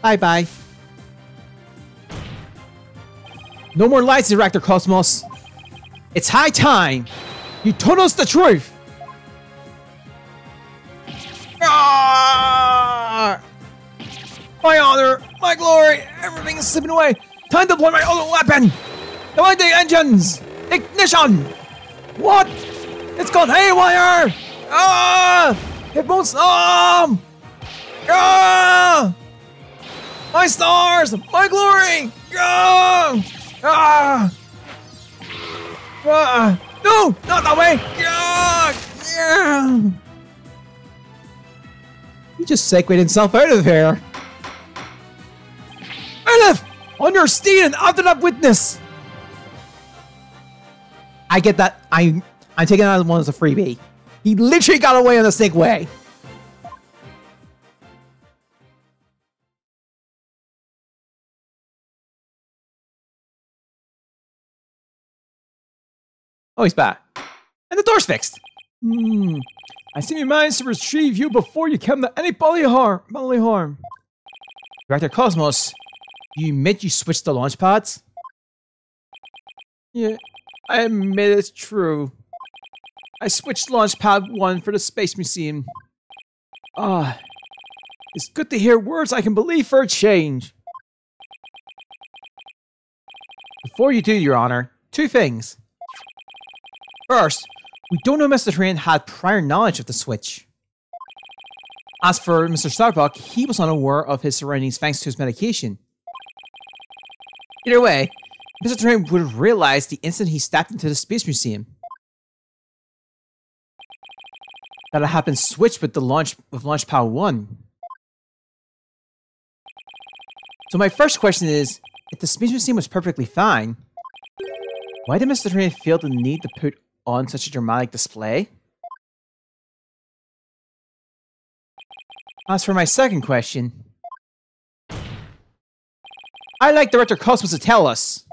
Speaker 1: Bye-bye. No more lights, Director Cosmos. It's high time you told us the truth. My honor, my glory, everything is slipping away. Time to deploy my own weapon. Deploy the engines. Ignition. What? It's gone haywire. It won't stop. My stars, my glory. No, not that way. He just segued himself out of here. Elif, on your steed and after that witness. I get that. I'm taking that one as a freebie. He literally got away on the segue. Oh, he's back. And the door's fixed. I seem you managed to retrieve you before you came to any bodily harm. Director Cosmos, you admit you switched the launch pads? Yeah, I admit it's true. I switched launch pad 1 for the Space Museum. It's good to hear words I can believe for a change. Before you do, Your Honor, 2 things. First, we don't know Mr. Train had prior knowledge of the switch. As for Mr. Starbuck, he was unaware of his surroundings thanks to his medication. Either way, Mr. Train would have realized the instant he stepped into the Space Museum that it had been switched with launch pad 1. So my first question is, if the Space Museum was perfectly fine, why did Mr. Train feel the need to put on such a dramatic display? As for my second question, I'd like Director Cosmos to tell us,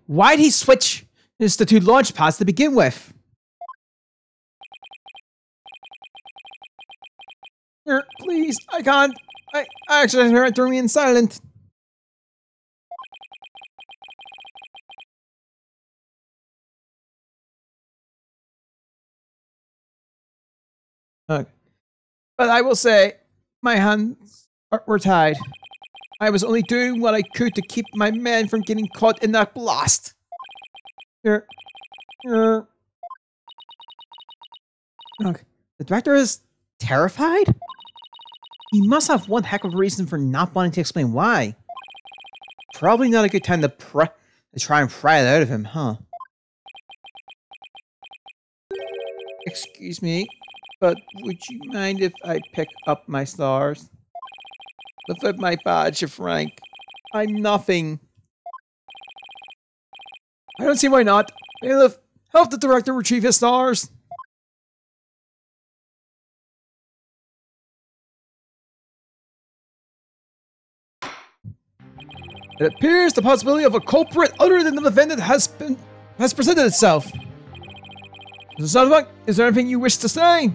Speaker 1: why'd he switch the 2 launch pads to begin with? Please, I can't. I actually heard it throw me in silent. But I will say, my hands were tied. I was only doing what I could to keep my men from getting caught in that blast. Look, the director is terrified? He must have one heck of a reason for not wanting to explain why. Probably not a good time to try and pry it out of him, huh? Excuse me, but would you mind if I pick up my stars? Without my badge of rank, I'm nothing. I don't see why not. Bailiff, help the director retrieve his stars. It appears the possibility of a culprit other than the defendant has presented itself. Mr. Starbuck, is there anything you wish to say?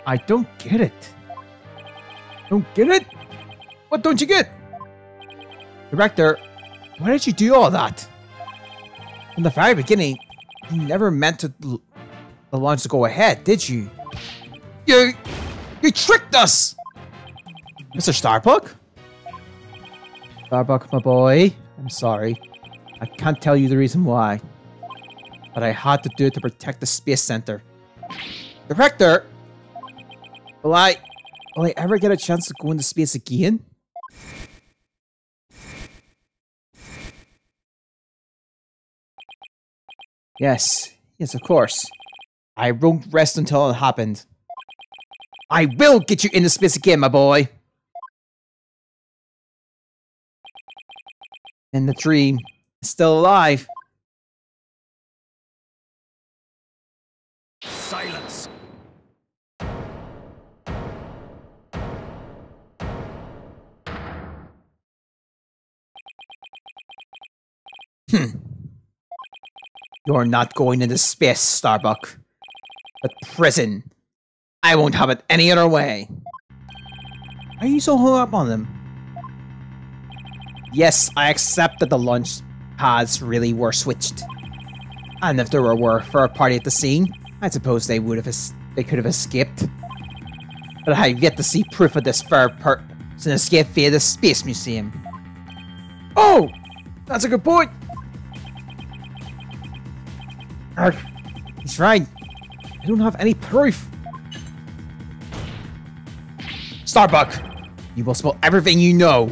Speaker 1: I don't get it. Don't get it? What don't you get? Director, why did you do all that? From the very beginning, you never meant the launch to go ahead, did you? You tricked us! Mr. Starbuck? Starbuck, my boy, I'm sorry. I can't tell you the reason why. But I had to do it to protect the Space Center. Director! Will I ever get a chance to go into space again? Yes, of course. I won't rest until it happened. I will get you into space again, my boy! And the dream is still alive.
Speaker 2: Silence.
Speaker 1: You're not going into space, Starbuck. But prison. I won't have it any other way. Are you so hung up on them? Yes, I accept that the launch pads really were switched. And if there were for a party at the scene, I suppose they could have escaped. But I have yet to see proof of this third person escape via the Space Museum. Oh! That's a good point! He's right. I don't have any proof. Starbuck, you will spill everything you know.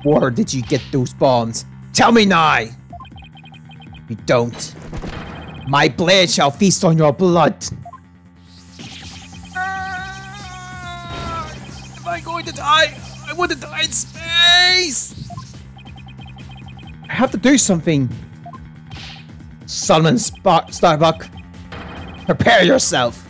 Speaker 1: Where did you get those bombs? Tell me now! If you don't, my blade shall feast on your blood. Am I going to die? I want to die in space! I have to do something. Solomon Starbuck, prepare yourself.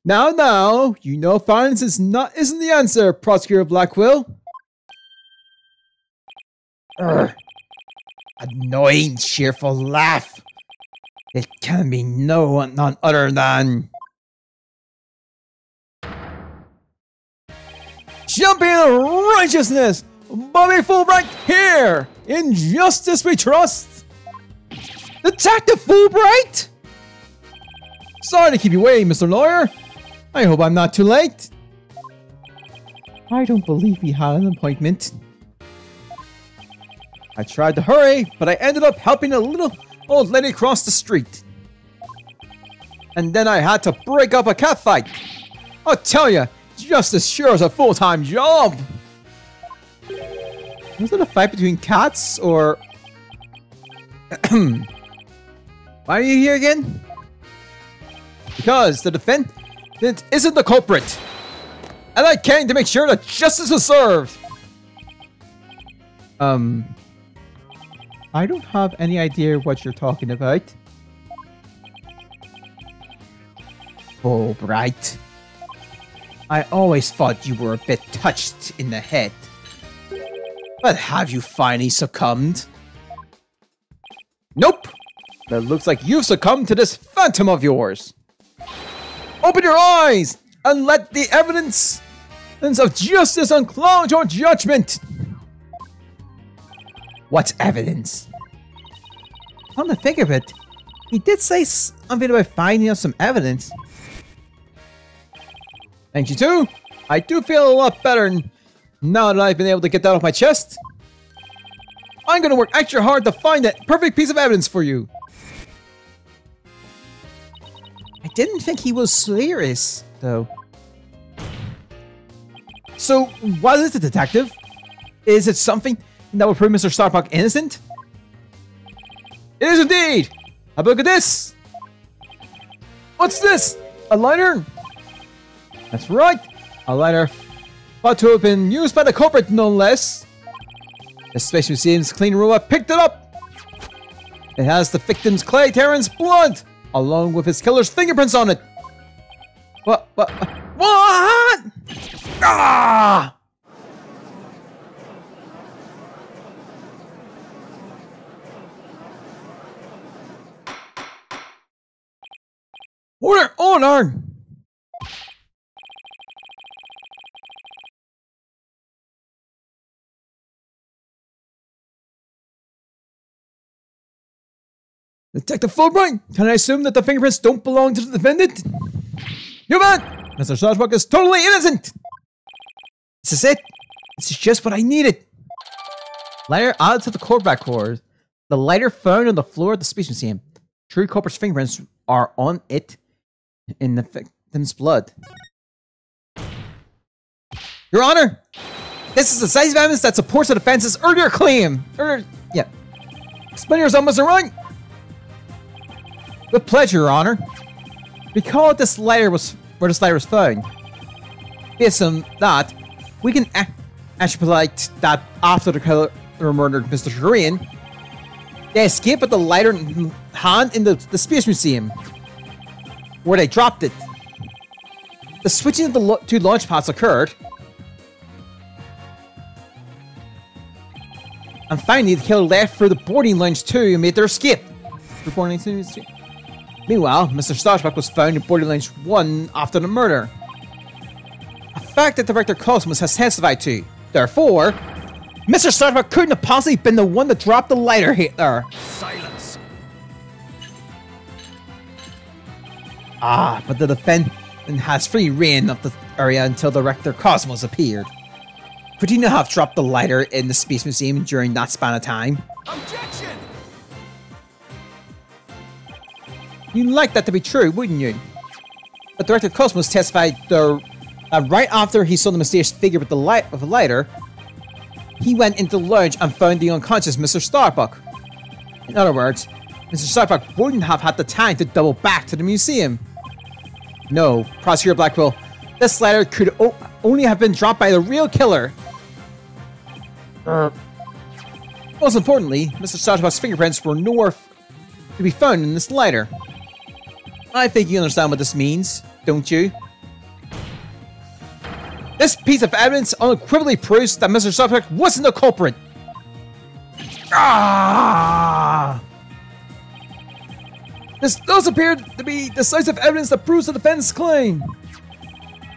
Speaker 1: Now, you know violence isn't the answer, Prosecutor Blackwell. Annoying, cheerful laugh. It can be none other than champion of righteousness, Bobby Fulbright here. In justice we trust. Detective Fulbright. Sorry to keep you waiting, Mr. Lawyer. I hope I'm not too late. I don't believe we had an appointment. I tried to hurry, but I ended up helping a little old lady cross the street. And then I had to break up a cat fight. I'll tell you, justice sure is a full-time job. Was it a fight between cats, or... Why are you here again? Because the defendant isn't the culprit. And I came to make sure that justice is served. I don't have any idea what you're talking about. Oh, Bright. I always thought you were a bit touched in the head. But have you finally succumbed? Nope. But it looks like you've succumbed to this phantom of yours. Open your eyes and let the evidence of justice uncloud your judgment. What evidence? Come to think of it, he did say something about finding us some evidence. Thank you too. I do feel a lot better now that I've been able to get that off my chest. I'm gonna work extra hard to find that perfect piece of evidence for you. I didn't think he was serious, though. So, what is it, detective? Is it something that will prove Mr. Starbuck innocent? It is indeed! Have a look at this! What's this? A lighter? That's right, a lighter thought to have been used by the culprit, no less. The Space Museum's clean robot picked it up. It has the victim's Clay Terran's blood, along with his killer's fingerprints on it. What? What? Ah! Order! Order! Detective Fulbright, can I assume that the fingerprints don't belong to the defendant? You man! Mr. Starbuck is totally innocent! This is it. This is just what I needed. Lighter added to the quarterback cord. The lighter found on the floor at the Space Museum. True culprit's fingerprints are on it in the victim's blood. Your Honor, this is the size of evidence that supports the defense's earlier claim. Yeah. Explain yourself, Mr. Wright. With pleasure, Your Honor. Recall where this lighter was found. Based on that, we can extrapolate that after the killer murdered Mr. Korean, they escaped with the lighter in hand in the Space Museum, where they dropped it. The switching of the two launch pads occurred, and finally the killer left for the boarding lounge 2 and made their escape. Meanwhile, Mr. Starbuck was found in boarding lounge 1 after the murder. A fact that Director Cosmos has testified to. Therefore, Mr. Starbuck couldn't have possibly been the one that dropped the lighter there.
Speaker 2: Silence.
Speaker 1: But the defendant has free reign of the area until Director Cosmos appeared. Could he not have dropped the lighter in the Space Museum during that span of time?
Speaker 2: Objection!
Speaker 1: You'd like that to be true, wouldn't you? But Director Cosmos testified right after he saw the mysterious figure with the lighter, he went into the lounge and found the unconscious Mr. Starbuck. In other words, Mr. Starbuck wouldn't have had the time to double back to the museum. No, Prosecutor Blackwell, this lighter could only have been dropped by the real killer. Most importantly, Mr. Starbuck's fingerprints were nowhere to be found in this lighter. I think you understand what this means, don't you? This piece of evidence unequivocally proves that Mr. Starbuck wasn't the culprit. This does appear to be decisive evidence that proves the defense's claim.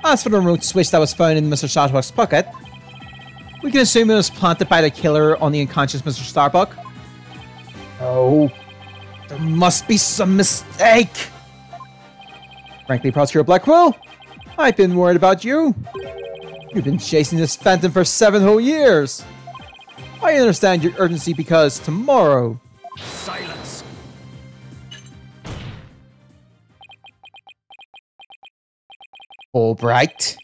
Speaker 1: As for the remote switch that was found in Mr. Starbuck's pocket, we can assume it was planted by the killer on the unconscious Mr. Starbuck. Oh, there must be some mistake. Frankly, Prosecutor Blackwell, I've been worried about you. You've been chasing this phantom for 7 whole years. I understand your urgency because tomorrow...
Speaker 2: Silence.
Speaker 1: Albright,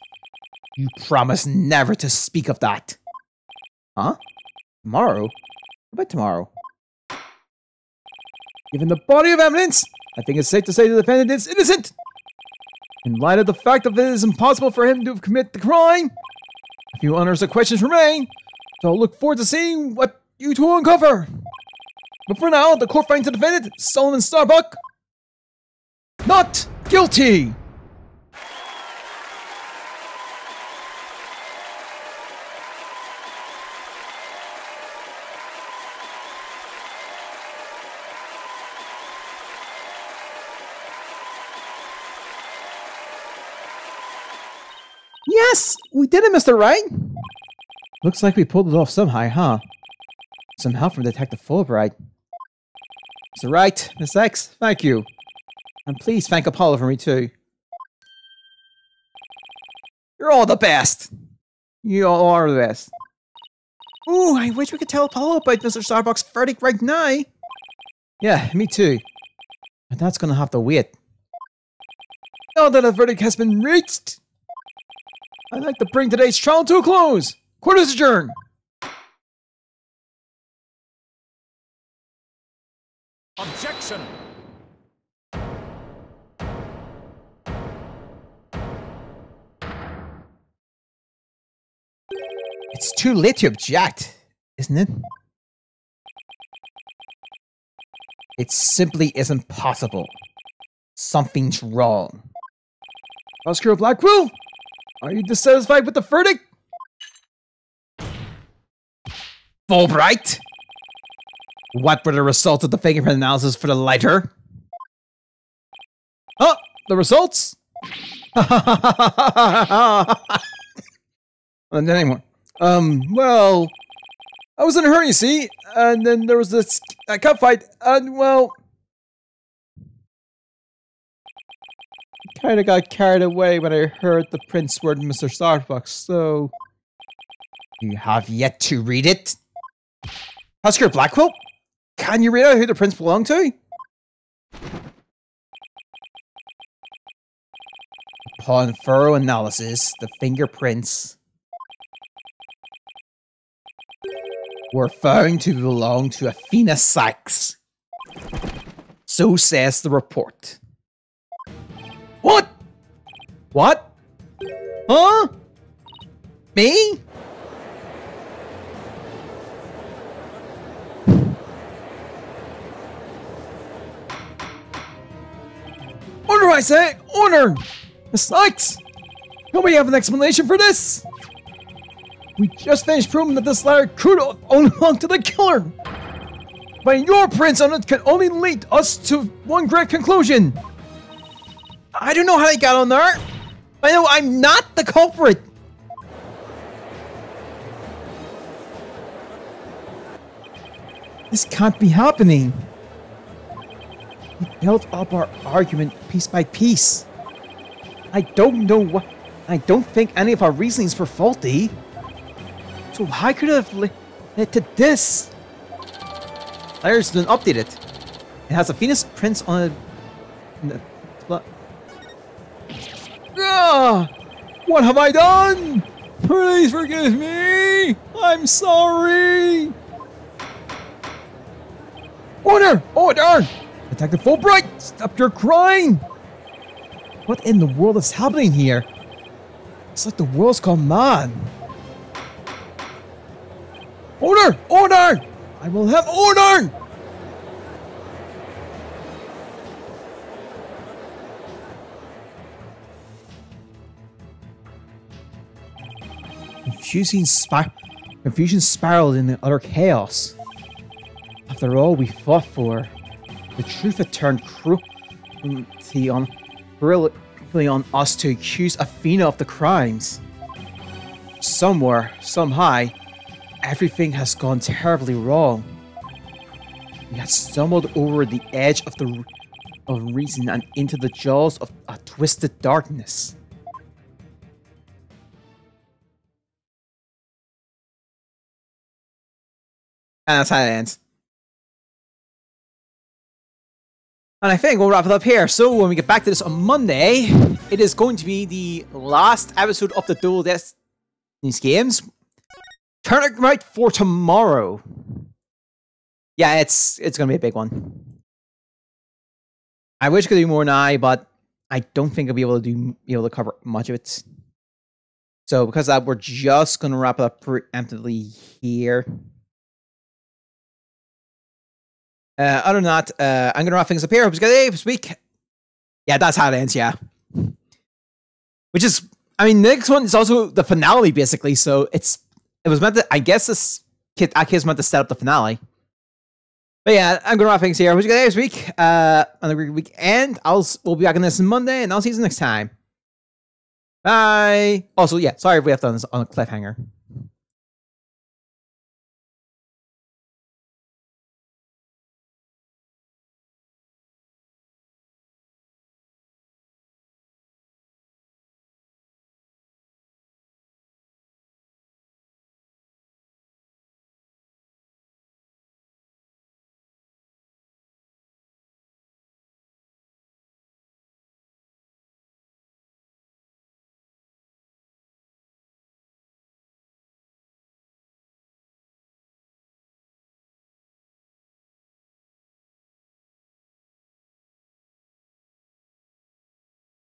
Speaker 1: you promised never to speak of that. Huh? Tomorrow? What about tomorrow? Given the body of evidence, I think it's safe to say the defendant is innocent. In light of the fact that it is impossible for him to have committed the crime, a few unanswered questions remain, so I'll look forward to seeing what you two uncover. But for now, the court finds the defendant, Solomon Starbuck, not guilty. Yes, we did it, Mr. Wright. Looks like we pulled it off somehow, huh? Some help from Detective Fulbright. Mr. Wright, Miss X, thank you. And please thank Apollo for me too. You're all the best. You all are the best. Ooh, I wish we could tell Apollo about Mr. Starbuck's verdict right now. Yeah, me too. But that's gonna have to wait. Now that a verdict has been reached, I'd like to bring today's trial to a close. Court is adjourned.
Speaker 2: Objection!
Speaker 1: It's too late to object, isn't it? It simply isn't possible. Something's wrong. Oscar Blackwell, are you dissatisfied with the verdict? Fulbright? What were the results of the fingerprint analysis for the lighter? Oh, the results? And then anymore. Well, I was in a hurry, you see, and then there was this cup fight, and well, kind of got carried away when I heard the prince word Mr. Starbucks, so you have yet to read it? Oscar Blackwell? Can you read out who the prince belonged to? Upon thorough analysis, the fingerprints were found to belong to Athena Sykes. So says the report. What? What? Huh? Me? Order, I say! Order! Miss Sykes! Can we have an explanation for this? We just finished proving that this letter could only belong to the killer. But your prints on it can only lead us to one great conclusion. I don't know how they got on there. I know I'm not the culprit. This can't be happening. We built up our argument piece by piece. I don't know what. I don't think any of our reasonings were faulty. So how could it have led to this? Letter's been updated. It has a Venus prince on it. What have I done? Please forgive me. I'm sorry. Order! Order! Detective Fulbright, stop your crying! What in the world is happening here? It's like the world's gone mad. Order! Order! I will have order! Confusion spiraled in the utter chaos. After all we fought for, the truth had turned cruelly on us to accuse Athena of the crimes. Somewhere, somehow, everything has gone terribly wrong. We had stumbled over the edge of reason and into the jaws of a twisted darkness. And that's how it ends. And I think we'll wrap it up here. So when we get back to this on Monday, it is going to be the last episode of the Dual Destinies games. Turn it right for tomorrow. Yeah, it's going to be a big one. I wish I could do more now, but I don't think I'll be able to cover much of it. So because of that, we're just going to wrap it up preemptively here. Other than that, I'm going to wrap things up here. Hope you guys had this week. Yeah, that's how it ends, yeah. Which is, I mean, the next one is also the finale, basically. So it was meant to, I guess this kid actually is meant to set up the finale. But yeah, I'm going to wrap things here. Hope you guys had this week. On a great weekend. We'll be back on this on Monday, and I'll see you next time. Bye. Also, yeah, sorry if we have done this on a cliffhanger.